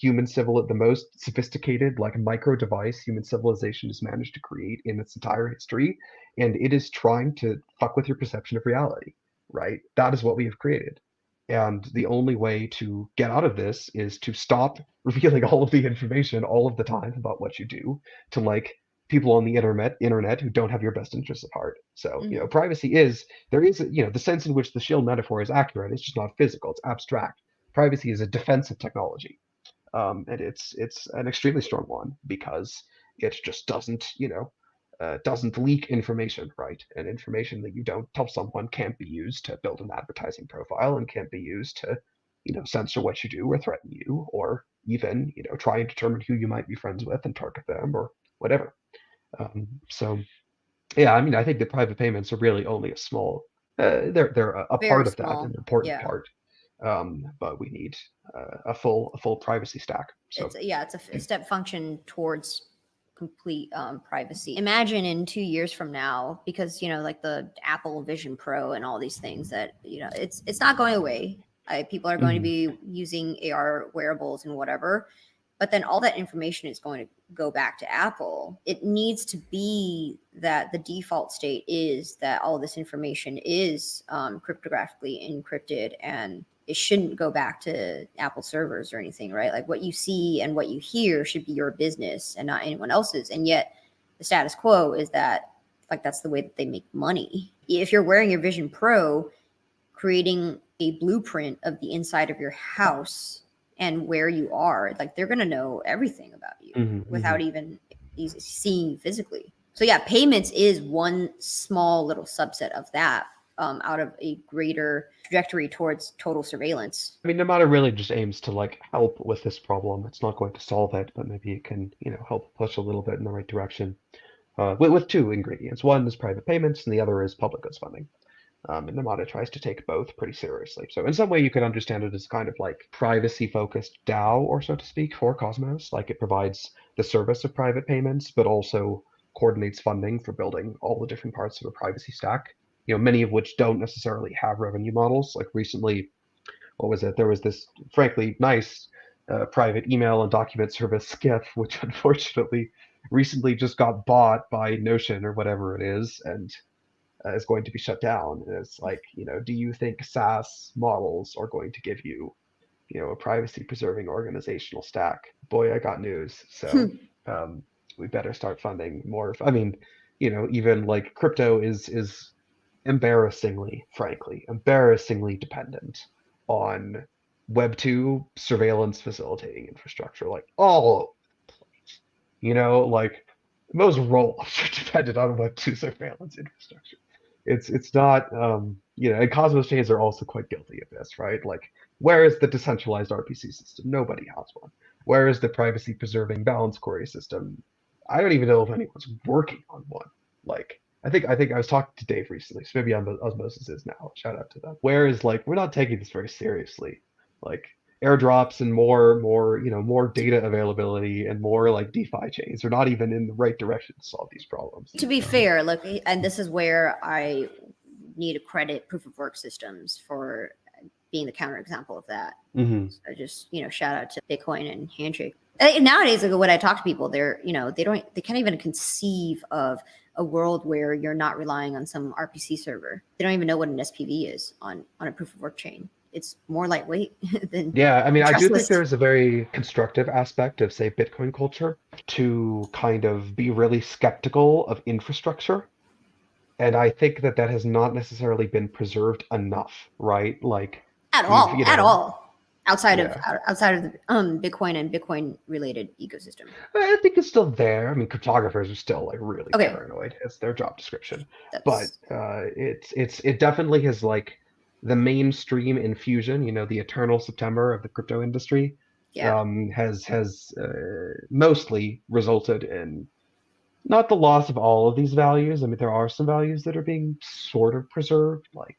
the most sophisticated like micro device human civilization has managed to create in its entire history, and it is trying to fuck with your perception of reality, right? That is what we have created, and the only way to get out of this is to stop revealing all of the information all of the time about what you do to like people on the internet who don't have your best interests at heart. So, privacy is there is, the sense in which the shield metaphor is accurate. It's just not physical. It's abstract. Privacy is a defensive technology, and it's an extremely strong one because it just doesn't leak information, right? And information that you don't tell someone can't be used to build an advertising profile and can't be used to, censor what you do or threaten you or even, try and determine who you might be friends with and target them or whatever. So yeah, I mean, I think that private payments are really only a small, they're a Very part of that, small. an important Yeah. part. But we need a full privacy stack. So It's a step function towards complete privacy. Imagine in 2 years from now, because like the Apple Vision Pro and all these things that it's not going away. People are going to be using AR wearables and whatever, but then all that information is going to go back to Apple. It needs to be that the default state is that all this information is cryptographically encrypted, and it shouldn't go back to Apple servers or anything, right? Like what you see and what you hear should be your business and not anyone else's. And yet the status quo is that like that's the way that they make money. If you're wearing your Vision Pro, creating a blueprint of the inside of your house and where you are, like they're going to know everything about you without even seeing you physically. So yeah, payments is one small little subset of that, out of a greater trajectory towards total surveillance. I mean, Namada really just aims to like help with this problem. It's not going to solve it, but maybe it can, help push a little bit in the right direction. With two ingredients. One is private payments, and the other is public goods funding. And Namada tries to take both pretty seriously. So in some way, you could understand it as kind of like privacy-focused DAO, or so to speak, for Cosmos. Like it provides the service of private payments, but also coordinates funding for building all the different parts of a privacy stack. Many of which don't necessarily have revenue models. Like recently, what was it? There was this frankly nice private email and document service Skiff, which unfortunately recently just got bought by Notion or whatever it is, and is going to be shut down. And it's like, do you think SaaS models are going to give you, a privacy preserving organizational stack? Boy, I got news. So we better start funding more. I mean, even like crypto is embarrassingly dependent on Web2 surveillance facilitating infrastructure. Like all, like most rollups are dependent on Web2 surveillance infrastructure. It's not, and Cosmos chains are also quite guilty of this, right? Like, where is the decentralized RPC system? Nobody has one. Where is the privacy preserving balance query system? I don't even know if anyone's working on one. Like, I think I was talking to Dave recently, so maybe Osmosis is now. Shout out to them. Where is like we're not taking this very seriously. Like airdrops and more data availability and more like DeFi chains are not even in the right direction to solve these problems. To be fair, look, and this is where I need to credit proof of work systems for being the counterexample of that. So just shout out to Bitcoin and Handshake. Nowadays, like when I talk to people, they're they can't even conceive of a world where you're not relying on some RPC server. They don't even know what an SPV is on a proof of work chain. It's more lightweight than I mean, I do think trustless. there's a very constructive aspect of, say, Bitcoin culture to kind of be really skeptical of infrastructure. And I think that has not necessarily been preserved enough, right? Like at all outside of the Bitcoin and Bitcoin related ecosystem. I think it's still there. I mean, cryptographers are still like really paranoid. It's their job description. But it definitely has like the mainstream infusion, the eternal September of the crypto industry, has mostly resulted in not the loss of all of these values. I mean, there are some values that are being sort of preserved, like,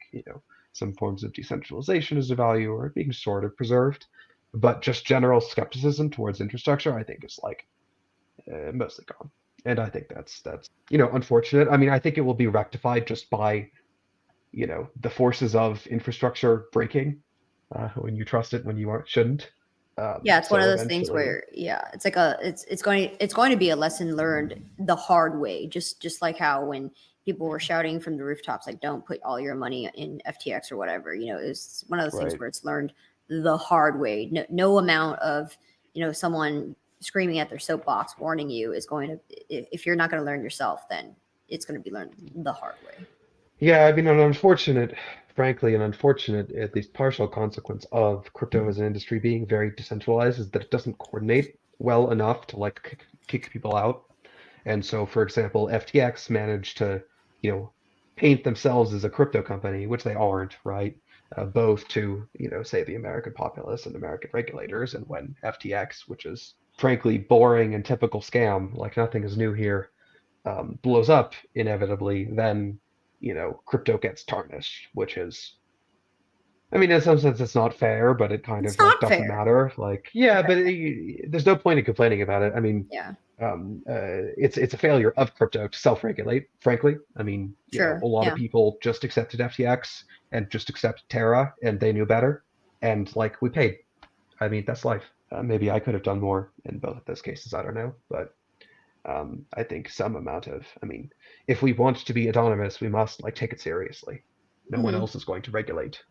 some forms of decentralization as a value are being sort of preserved, but just general skepticism towards infrastructure, I think, is like mostly gone. And I think that's unfortunate. I mean, I think it will be rectified just by the forces of infrastructure breaking when you trust it when you shouldn't. Yeah, it's one of So those things eventually, where it's like it's going to be a lesson learned the hard way. Just like how when people were shouting from the rooftops like don't put all your money in FTX or whatever, it's one of those things right. where it's learned the hard way. No amount of someone screaming at their soapbox warning you is going to, if you're not going to learn yourself, then it's going to be learned the hard way. Yeah, I mean, frankly, an unfortunate, at least partial consequence of crypto as an industry being very decentralized is that it doesn't coordinate well enough to like kick people out. And so, for example, FTX managed to, you know, paint themselves as a crypto company, which they aren't, right? Both to, say the American populace and American regulators. And when FTX, which is frankly boring and typical scam, like nothing is new here, blows up inevitably, then crypto gets tarnished, which is, I mean, in some sense, it's not fair, but it kind It's of like not doesn't fair. matter. Like, yeah, but there's no point in complaining about it. I mean, Yeah, it's a failure of crypto to self-regulate, frankly. I mean, a sure. lot of Yeah. people just accepted FTX and just accepted Terra, and they knew better, and like we paid. I mean, that's life. Maybe I could have done more in both of those cases. I don't know, but I think some amount of, I mean, if we want to be autonomous, we must like take it seriously. No one Hmm. else is going to regulate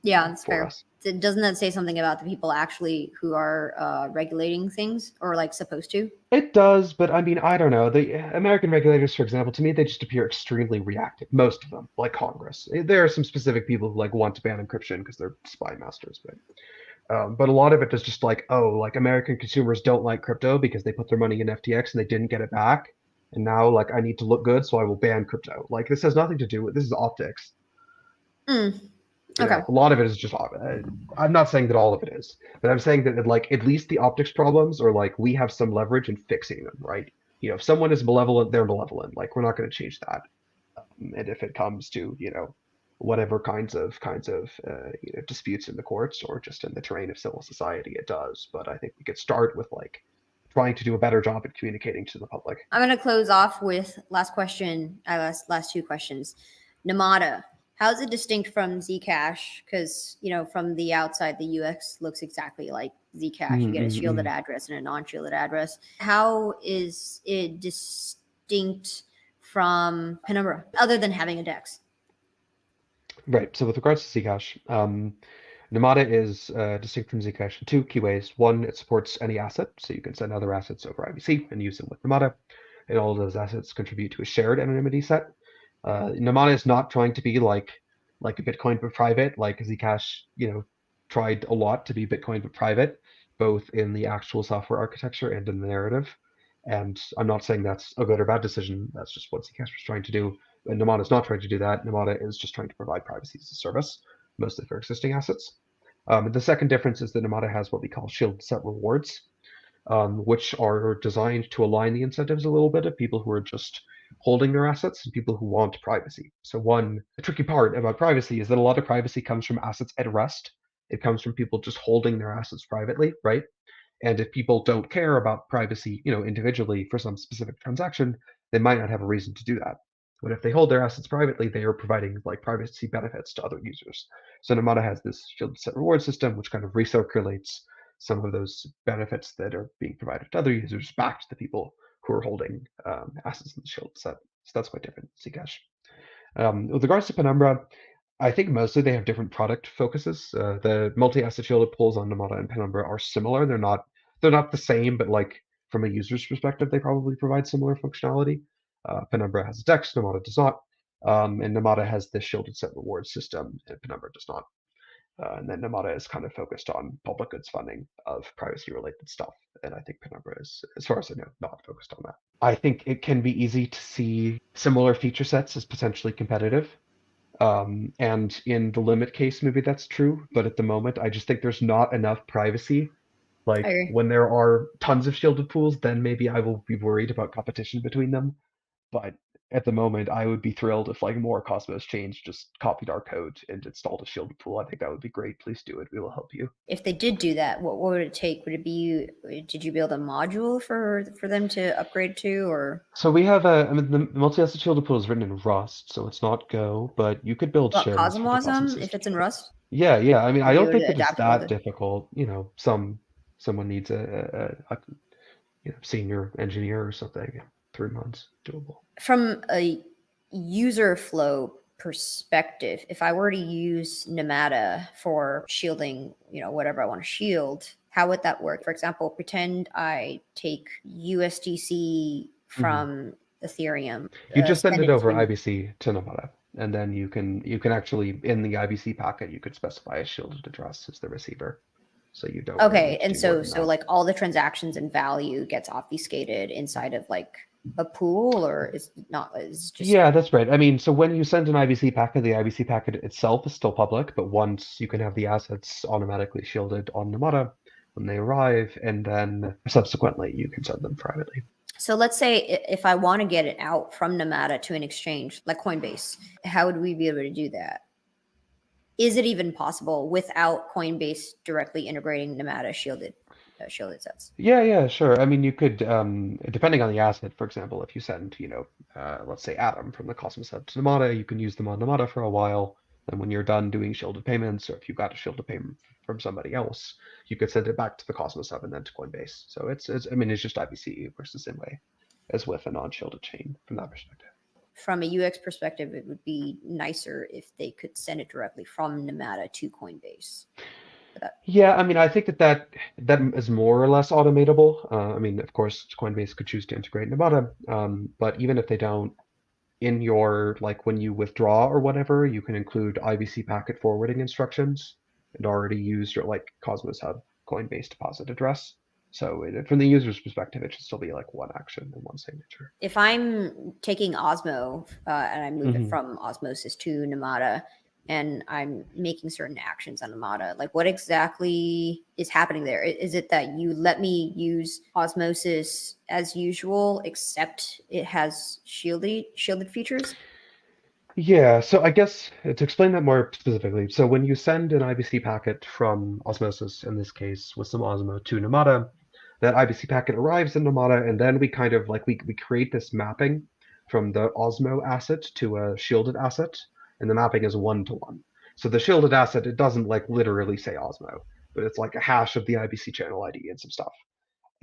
Yeah, that's for fair. us. Doesn't that say something about the people actually who are regulating things or like supposed to? It does, but I mean, I don't know. The American regulators, for example, to me, they just appear extremely reactive. Most of them, like Congress. There are some specific people who like want to ban encryption because they're spy masters, but a lot of it is just like, oh, like American consumers don't like crypto because they put their money in FTX and they didn't get it back, and now like I need to look good, so I will ban crypto. Like this has nothing to do with this is optics. Mm, okay. A lot of it is just I'm not saying that all of it is, but I'm saying that like at least the optics problems are like we have some leverage in fixing them, right? If someone is malevolent, they're malevolent. Like we're not going to change that. And if it comes to whatever kinds of disputes in the courts or just in the terrain of civil society, it does. But I think we could start with like trying to do a better job at communicating to the public. I'm going to close off with last question. Last two questions. Namada, how is it distinct from Zcash? Because from the outside, the UX looks exactly like Zcash. You get a shielded Mm-mm-mm. address and a non-shielded address. How is it distinct from Penumbra, other than having a DEX? Right. So with regards to Zcash, Namada is distinct from Zcash in two key ways. One, it supports any asset, so you can send other assets over IBC and use them with Namada, and all of those assets contribute to a shared anonymity set. Namada is not trying to be like a Bitcoin but private, like Zcash, tried a lot to be Bitcoin but private, both in the actual software architecture and in the narrative. And I'm not saying that's a good or bad decision. That's just what Zcash was trying to do. And Namada is not trying to do that. Namada is just trying to provide privacy as a service, mostly for existing assets. The second difference is that Namada has what we call shield set rewards, which are designed to align the incentives a little bit of people who are just holding their assets and people who want privacy. So the tricky part about privacy is that a lot of privacy comes from assets at rest. It comes from people just holding their assets privately, right? And if people don't care about privacy, individually for some specific transaction, they might not have a reason to do that. But if they hold their assets privately, they are providing like privacy benefits to other users. So Namada has this shielded set reward system, which kind of recirculates some of those benefits that are being provided to other users back to the people who are holding assets in the shield set. So that's quite different than Zcash. With regards to Penumbra, I think mostly they have different product focuses. The multi-asset shielded pools on Namada and Penumbra are similar. They're not the same, but like from a user's perspective, they probably provide similar functionality. Penumbra has a DEX, Namada does not, and Namada has this shielded set reward system, and Penumbra does not. And then Namada is kind of focused on public goods funding of privacy-related stuff, and I think Penumbra is, as far as I know, not focused on that. I think it can be easy to see similar feature sets as potentially competitive. And in the limit case, maybe that's true, but at the moment, I just think there's not enough privacy. I Like agree. when there are tons of shielded pools, then maybe I will be worried about competition between them. But at the moment, I would be thrilled if like more Cosmos chains just copied our code and installed a shielded pool. I think that would be great. Please do it. We will help you. If they did do that, what would it take? Would it be? Did you build a module for them to upgrade to, or So we have I mean, the multi-asset shielded pool is written in Rust, so it's not Go, but you could build what shims for the Cosmos Cosmosm if system. it's in Rust? Yeah, yeah. I mean, I You'd be don't able to think that it's adapt it with that it. difficult. You know, someone needs a senior engineer or something. 3 months, doable. From a user flow perspective, if I were to use Namada for shielding, whatever I want to shield, how would that work? For example, pretend I take USDC Hmm. from Ethereum, You just send send it it over to. IBC to Namada, and then you can actually in the IBC packet you could specify a shielded address as the receiver, so you don't really Okay, need to and do more so than so that. like all the transactions and value gets obfuscated inside of like a pool, or is not is just Yeah, that's right. I mean, so when you send an IBC packet, the IBC packet itself is still public, but once you can have the assets automatically shielded on Namada when they arrive, and then subsequently you can send them privately. so let's say if I want to get it out from Namada to an exchange like Coinbase, how would we be able to do that? Is it even possible without Coinbase directly integrating Namada shielded sets? Yeah, yeah, sure. I mean, you could, depending on the asset, for example, if you send, let's say Atom from the Cosmos Hub to Namada, you can use them on Namada for a while. Then when you're done doing shielded payments, or if you got a shielded payment from somebody else, you could send it back to the Cosmos Hub and then to Coinbase. So I mean, it's just IBC. It works the same way as with a non-shielded chain from that perspective. From a UX perspective, it would be nicer if they could send it directly from Namada to Coinbase. Yeah, I mean, I think that is more or less automatable. I mean, of course, Coinbase could choose to integrate Namada, but even if they don't, in your like when you withdraw or whatever, you can include IBC packet forwarding instructions and already use your like Cosmos Hub Coinbase deposit address. So from the user's perspective, it should still be like one action and one signature. If I'm taking Osmo and I move it Hmm. from Osmosis to Namada, and I'm making certain actions on Namada, like what exactly is happening there? Is it that you let me use Osmosis as usual, except it has shielded features? Yeah, so I guess to explain that more specifically, so when you send an IBC packet from Osmosis, in this case with some Osmo to Namada, that IBC packet arrives in Namada, and then we kind of like we create this mapping from the Osmo asset to a shielded asset, and the mapping is 1-to-1. So the shielded asset, it doesn't like literally say Osmo, but it's like a hash of the IBC channel ID and some stuff.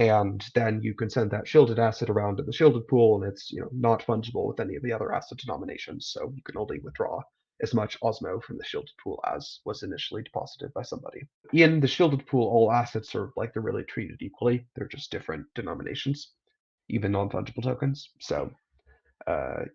And then you can send that shielded asset around to the shielded pool, and it's not fungible with any of the other asset denominations, so you can only withdraw as much Osmo from the shielded pool as was initially deposited by somebody. In the shielded pool, all assets are like they're really treated equally. They're just different denominations, even non-fungible tokens. So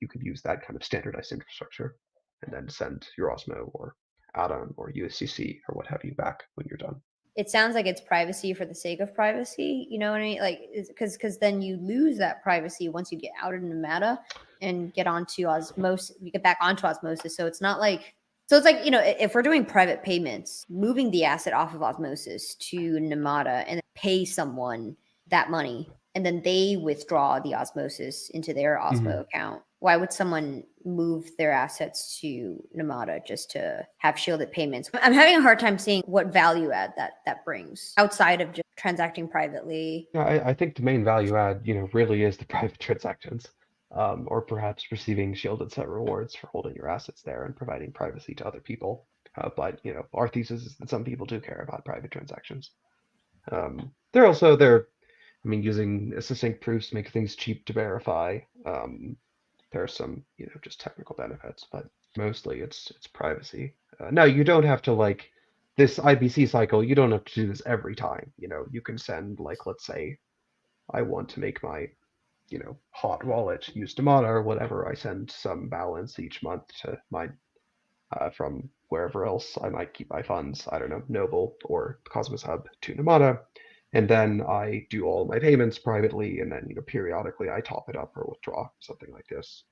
you could use that kind of standardized infrastructure and then send your Osmo or Atom or USCC or what have you back when you're done. It sounds like it's privacy for the sake of privacy. You know what I mean? Like, because then you lose that privacy once you get out of Namada and get onto Osmosis. You get back onto Osmosis. So it's not like. So it's like, if we're doing private payments, moving the asset off of Osmosis to Namada and pay someone that money, and then they withdraw the Osmosis into their Mhm. Osmo account. Why would someone move their assets to Namada just to have shielded payments? I'm having a hard time seeing what value add that brings outside of just transacting privately. Yeah, I think the main value add, really is the private transactions, or perhaps receiving shielded set rewards for holding your assets there and providing privacy to other people. But our thesis is that some people do care about private transactions. I mean, using succinct proofs make things cheap to verify. There are some, just technical benefits, but mostly it's privacy. Now you don't have to like this IBC cycle. You don't have to do this every time. You can send like let's say I want to make my, hot wallet use Namada or whatever. I send some balance each month to my from wherever else I might keep my funds. I don't know, Noble or Cosmos Hub to Namada, and then I do all my payments privately, and then periodically I top it up or withdraw something like this.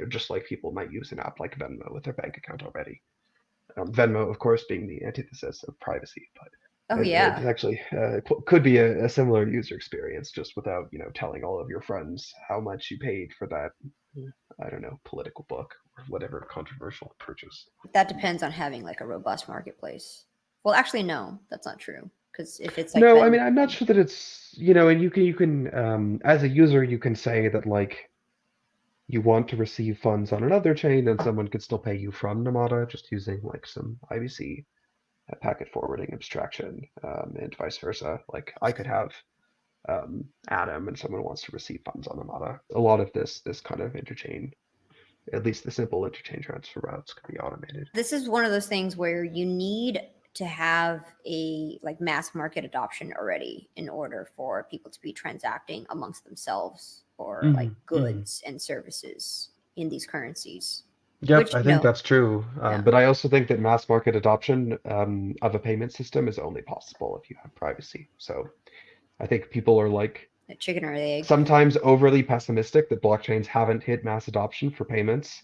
Just like people might use an app like Venmo with their bank account already. Venmo, of course, being the antithesis of privacy, but Oh It yeah. actually could be a similar user experience, just without telling all of your friends how much you paid for that. I don't know, political book or whatever controversial purchase. That depends on having like a robust marketplace. Well, actually, no, that's not true. Because if it's like No, I been, mean I'm not sure that it's and you can as a user you can say that like you want to receive funds on another chain, and someone could still pay you from Namada just using like some IBC packet forwarding abstraction, and vice versa. Like I could have Atom, and someone wants to receive funds on Namada. A lot of this kind of interchain, at least the simple interchain transfer routes, could be automated. this is one of those things where you need to have a like mass market adoption already in order for people to be transacting amongst themselves or like goods and services in these currencies. Yep, Which I think that's true. Yeah, But I also think that mass market adoption of a payment system is only possible if you have privacy. So I think people are like the chicken or the egg. sometimes overly pessimistic that blockchains haven't hit mass adoption for payments.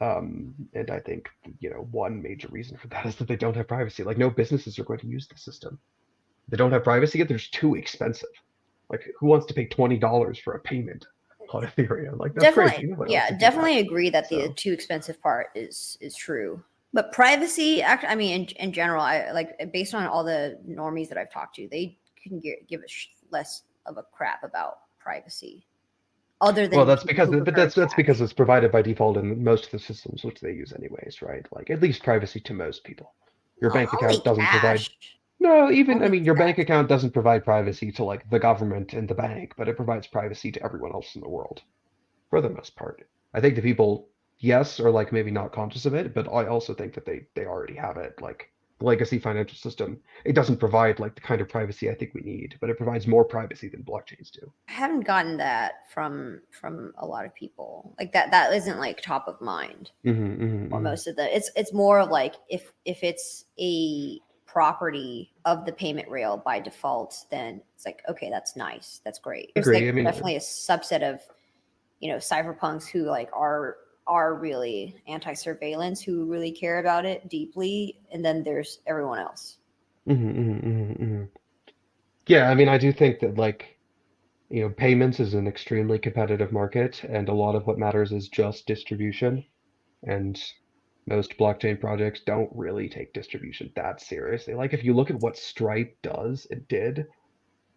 And I think, one major reason for that is that they don't have privacy. Like, no businesses are going to use the system. They don't have privacy, yet they're too expensive. Like, who wants to pay $20 for a payment on Ethereum? Like, that's Definitely, crazy. No one wants yeah, to do that. definitely agree that the So, too expensive part is true. But privacy, I mean, in general, I like based on all the normies that I've talked to, they can give a less of a crap about privacy, other well, than that's people because, who but prefer that's because cash. it's provided by default in most of the systems which they use anyways, right? Like, at least privacy to most people. Your No, bank only account doesn't provide. cash. No, even, I Only mean, your bank cash. account doesn't provide privacy to like the government and the bank, but it provides privacy to everyone else in the world for the most part. I think the people, yes, are like maybe not conscious of it, but I also think that they already have it. Like the legacy financial system, it doesn't provide like the kind of privacy I think we need, but it provides more privacy than blockchains do. I haven't gotten that from a lot of people. Like that isn't like top of mind. Or most of the it's more of like if it's a property of the payment rail by default, then it's like okay, that's nice, that's great. There's Agree. I like mean, definitely a subset of cypherpunks who like are really anti-surveillance, who really care about it deeply, and then there's everyone else. yeah, I mean, I do think that like payments is an extremely competitive market, and a lot of what matters is just distribution. And most blockchain projects don't really take distribution that seriously. Like if you look at what Stripe does and did,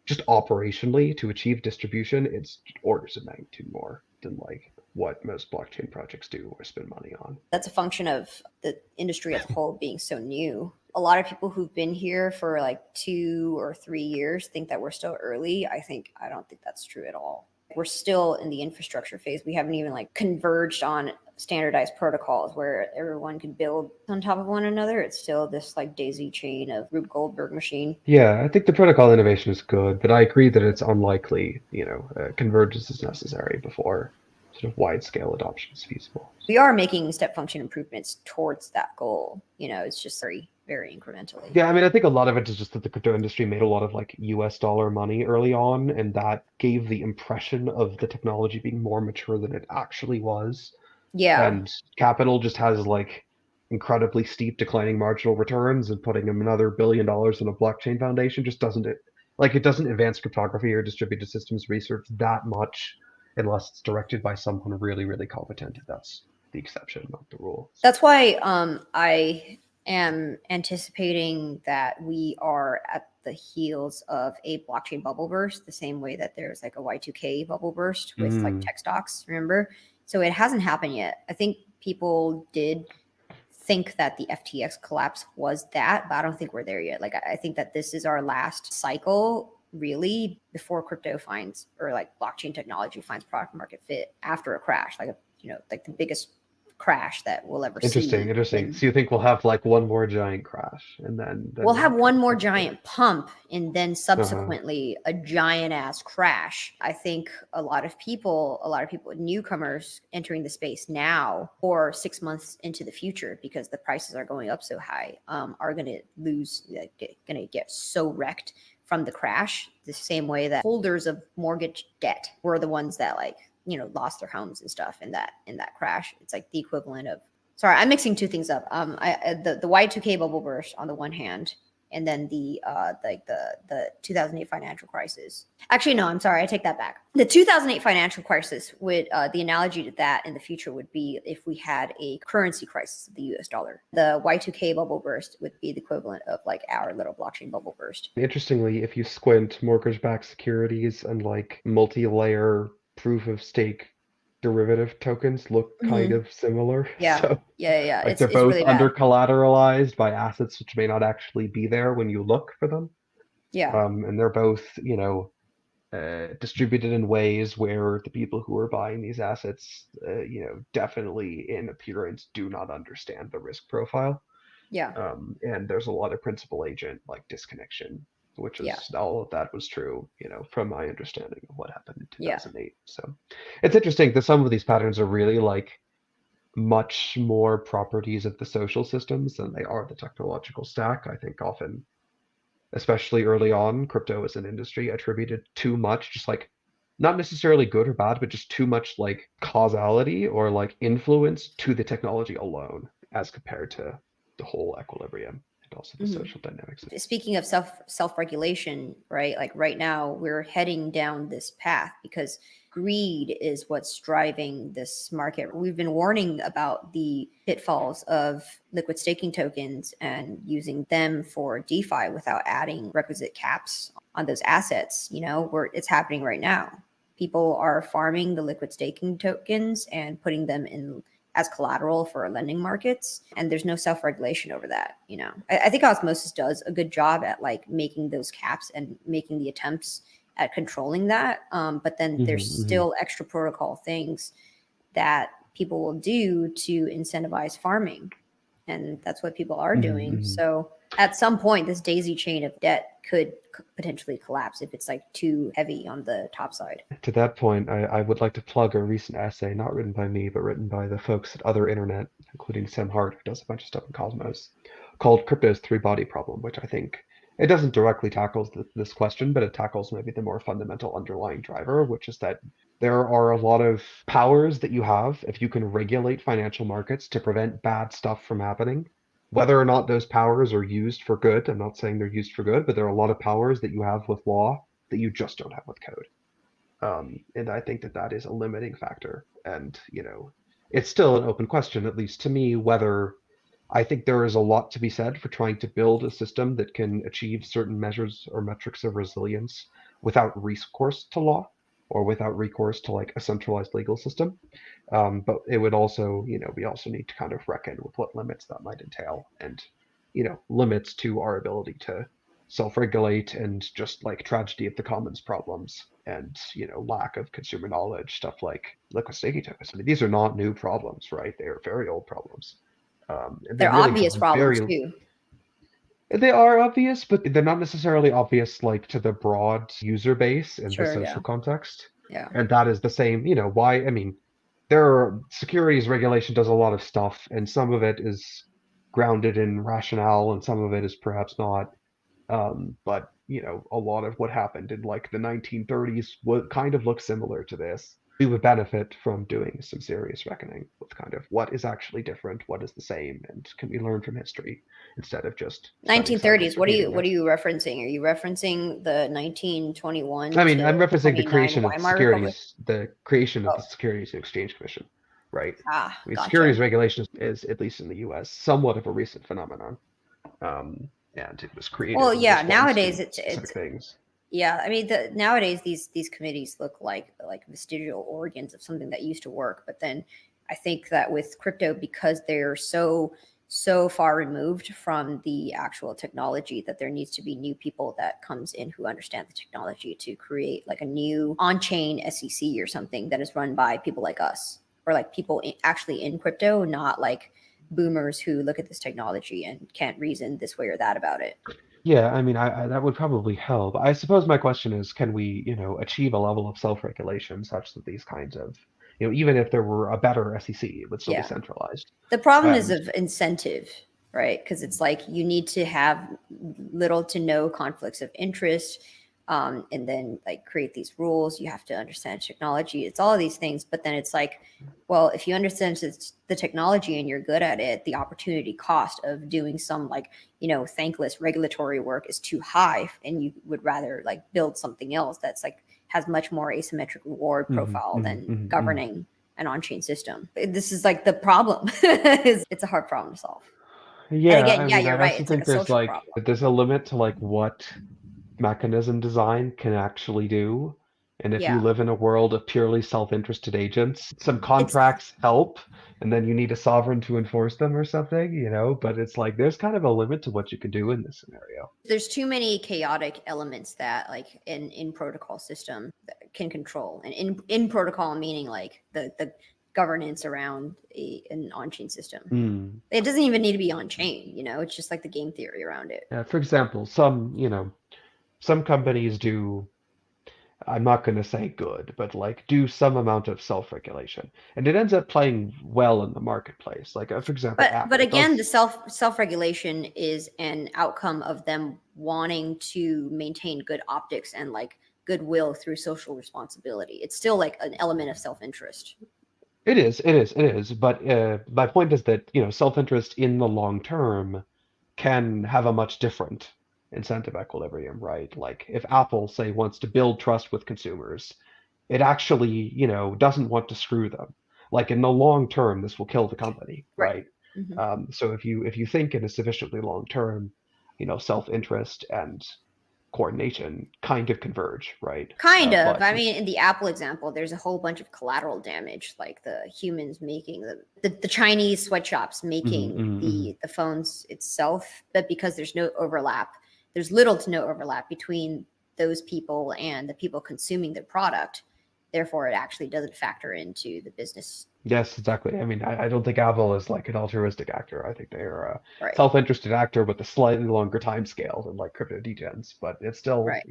just operationally to achieve distribution, it's orders of magnitude more than like what most blockchain projects do or spend money on. That's a function of the industry as a whole being so new. A lot of people who've been here for like 2 or 3 years think that we're still early. I don't think that's true at all. We're still in the infrastructure phase. We haven't even like converged on standardized protocols where everyone can build on top of one another. It's still this like daisy chain of Rube Goldberg machine. Yeah, I think the protocol innovation is good, but I agree that it's unlikely, convergence is necessary before sort of wide scale adoption is feasible. We are making step function improvements towards that goal. It's just very incrementally. Yeah, I mean, I think a lot of it is just that the crypto industry made a lot of like US dollar money early on, and that gave the impression of the technology being more mature than it actually was. Yeah. And capital just has like incredibly steep declining marginal returns, and putting another $1 billion in a blockchain foundation just doesn't it doesn't advance cryptography or distributed systems research that much unless it's directed by someone really, really competent. That's the exception, not the rule. That's why I am anticipating that we are at the heels of a blockchain bubble burst, the same way that there's like a Y2K bubble burst with like tech stocks, remember? So it hasn't happened yet. I think people did think that the FTX collapse was that, but I don't think we're there yet. Like I think that this is our last cycle really before crypto finds or like blockchain technology finds product market fit after a crash, like like the biggest crash that we'll ever see. Interesting. So you think we'll have like one more giant crash, and then We'll we'll have have one more crypto. giant pump and then Uh-huh. subsequently a giant ass crash. I think a lot of people, newcomers entering the space now or 6 months into the future because the prices are going up so high, are going to lose, going to get so wrecked from the crash, the same way that holders of mortgage debt were the ones that lost their homes and stuff in that crash. It's like the equivalent of, sorry, I'm mixing two things up. The Y2K bubble burst on the one hand, and then the 2008 financial crisis. Actually, no, I'm sorry, I take that back. The 2008 financial crisis would the analogy to that in the future would be if we had a currency crisis of the US dollar. The Y2K bubble burst would be the equivalent of like our little blockchain bubble burst. Interestingly, if you squint, mortgage-backed securities and like multi-layer proof of stake derivative tokens look kind of similar. Yeah. So Yeah. like they're It's both really under bad. collateralized by assets which may not actually be there when you look for them. Yeah. And they're both, distributed in ways where the people who are buying these assets, definitely in appearance do not understand the risk profile. Yeah. And there's a lot of principal agent like disconnection, which Yeah. is all of that was true, from my understanding of what happened in Yeah. 2008. So it's interesting that some of these patterns are really like much more properties of the social systems than they are the technological stack. I think often, especially early on, crypto as an industry attributed too much, just like not necessarily good or bad, but just too much like causality or like influence to the technology alone as compared to the whole equilibrium and also the social dynamics. Speaking of self-regulation, right? Like right now we're heading down this path because greed is what's driving this market. We've been warning about the pitfalls of liquid staking tokens and using them for DeFi without adding requisite caps on those assets. It's happening right now. People are farming the liquid staking tokens and putting them in as collateral for lending markets, and there's no self-regulation over that. I think osmosis does a good job at like making those caps and making the attempts at controlling that, but then there's still extra protocol things that people will do to incentivize farming, and that's what people are doing. So at some point this daisy chain of debt could potentially collapse if it's like too heavy on the top side. To that point, I would like to plug a recent essay, not written by me, but written by the folks at Other Internet, including Sam Hart, who does a bunch of stuff in Cosmos, called Crypto's Three-Body Problem, which I think it doesn't directly tackle this question, but it tackles maybe the more fundamental underlying driver, which is that there are a lot of powers that you have if you can regulate financial markets to prevent bad stuff from happening. Whether or not those powers are used for good, I'm not saying they're used for good, but there are a lot of powers that you have with law that you just don't have with code. And I think that is a limiting factor. And, it's still an open question, at least to me, whether I think there is a lot to be said for trying to build a system that can achieve certain measures or metrics of resilience without recourse to law or without recourse to like a centralized legal system. But it would also, we also need to kind of reckon with what limits that might entail and, limits to our ability to self-regulate and just like tragedy of the commons problems and lack of consumer knowledge, stuff like liquid staking tokens. I mean, these are not new problems, right? They are very old problems. They They're really obvious problems too. They are obvious, but they're not necessarily obvious like to the broad user base in the social context. Yeah. And that is the same, why, I mean, securities regulation does a lot of stuff, and some of it is grounded in rationale, and some of it is perhaps not. But a lot of what happened in like the 1930s would kind of look similar to this. We would benefit from doing some serious reckoning with kind of what is actually different, what is the same, and can we learn from history instead of just 1930s. What are you referencing? Are you referencing the 1921? I mean, I'm referencing the creation of Weimar Republic? the creation of the Securities and Exchange Commission, right? Ah, I mean, gotcha. securities regulation is, at least in the U.S., somewhat of a recent phenomenon, and it was created. Well, yeah. Nowadays, it's things. Yeah, I mean, nowadays these committees look like vestigial organs of something that used to work. But then I think that with crypto, because they're so far removed from the actual technology, that there needs to be new people that comes in who understand the technology to create like a new on-chain SEC or something that is run by people like us, or like people actually in crypto, not like boomers who look at this technology and can't reason this way or that about it. Yeah, I mean, I that would probably help. I suppose my question is, can we, achieve a level of self-regulation such that these kinds of, even if there were a better SEC, it would still be centralized. The problem is of incentive, right? Because it's like you need to have little to no conflicts of interest. and then like create these rules. You have to understand technology. It's all of these things. But then it's like, well, if you understand the technology and you're good at it, the opportunity cost of doing some like, thankless regulatory work is too high, and you would rather like build something else that's like has much more asymmetric reward profile than governing an on-chain system. This is like the problem. It's a hard problem to solve. Yeah, And again, I yeah, mean, you're I right. also It's like think a social problem. there's a limit to like what mechanism design can actually do. And if you Yeah. live in a world of purely self-interested agents, some It's contracts help, and then you need a sovereign to enforce them or something, but it's like there's kind of a limit to what you can do in this scenario. there's too many chaotic elements that like in protocol system that can control. And in protocol meaning like the governance around an on-chain system. It doesn't even need to be on-chain, it's just like the game theory around it. For example, some companies do, I'm not going to say good, but like do some amount of self-regulation, and it ends up playing well in the marketplace. Like, for example, But Apple again, the does. self-regulation is an outcome of them wanting to maintain good optics and like goodwill through social responsibility. It's still like an element of self-interest. It is. But my point is that, self-interest in the long term can have a much different incentive equilibrium, right? Like if Apple, say, wants to build trust with consumers, it actually, doesn't want to screw them. Like in the long term, this will kill the company, Right. right? Mm-hmm. So if you think in a sufficiently long term, self-interest and coordination kind of converge, right? Kind of. But I mean, in the Apple example, there's a whole bunch of collateral damage, like the humans making the Chinese sweatshops making the phones itself. But because there's no overlap, there's little to no overlap between those people and the people consuming the product. Therefore, it actually doesn't factor into the business. Yes, exactly. I mean, I don't think Apple is like an altruistic actor. I think they're a Right. self-interested actor with a slightly longer time scale than like crypto degens, but it's still, Right.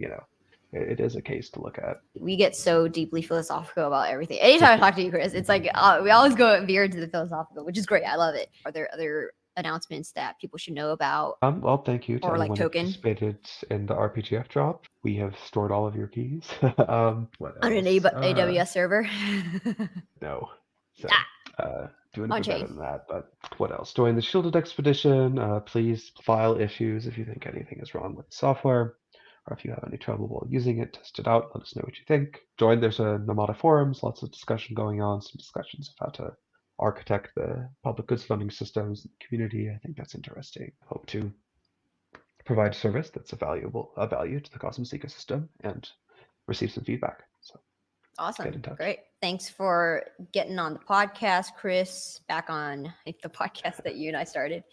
it is a case to look at. We get so deeply philosophical about everything. Anytime I talk to you, Chris, it's like we always go veer into the philosophical, which is great. I love it. Are there other announcements that people should know about? Well, thank you to Or like anyone who token participated in the RPGF drop. We have stored all of your keys. What on an else? AWS server? No. So, doing a On bit better chain. than that. But what else? Join the Shielded Expedition. Please file issues if you think anything is wrong with the software, or if you have any trouble while using it, test it out. Let us know what you think. Join. There's a Namada forums. Lots of discussion going on. Some discussions of how to architect the public goods funding systems in the community. I think that's interesting. Hope to provide service that's a value to the Cosmos ecosystem and receive some feedback. So Awesome. get in touch. Great. Thanks for getting on the podcast, Chris. Back on the podcast that you and I started.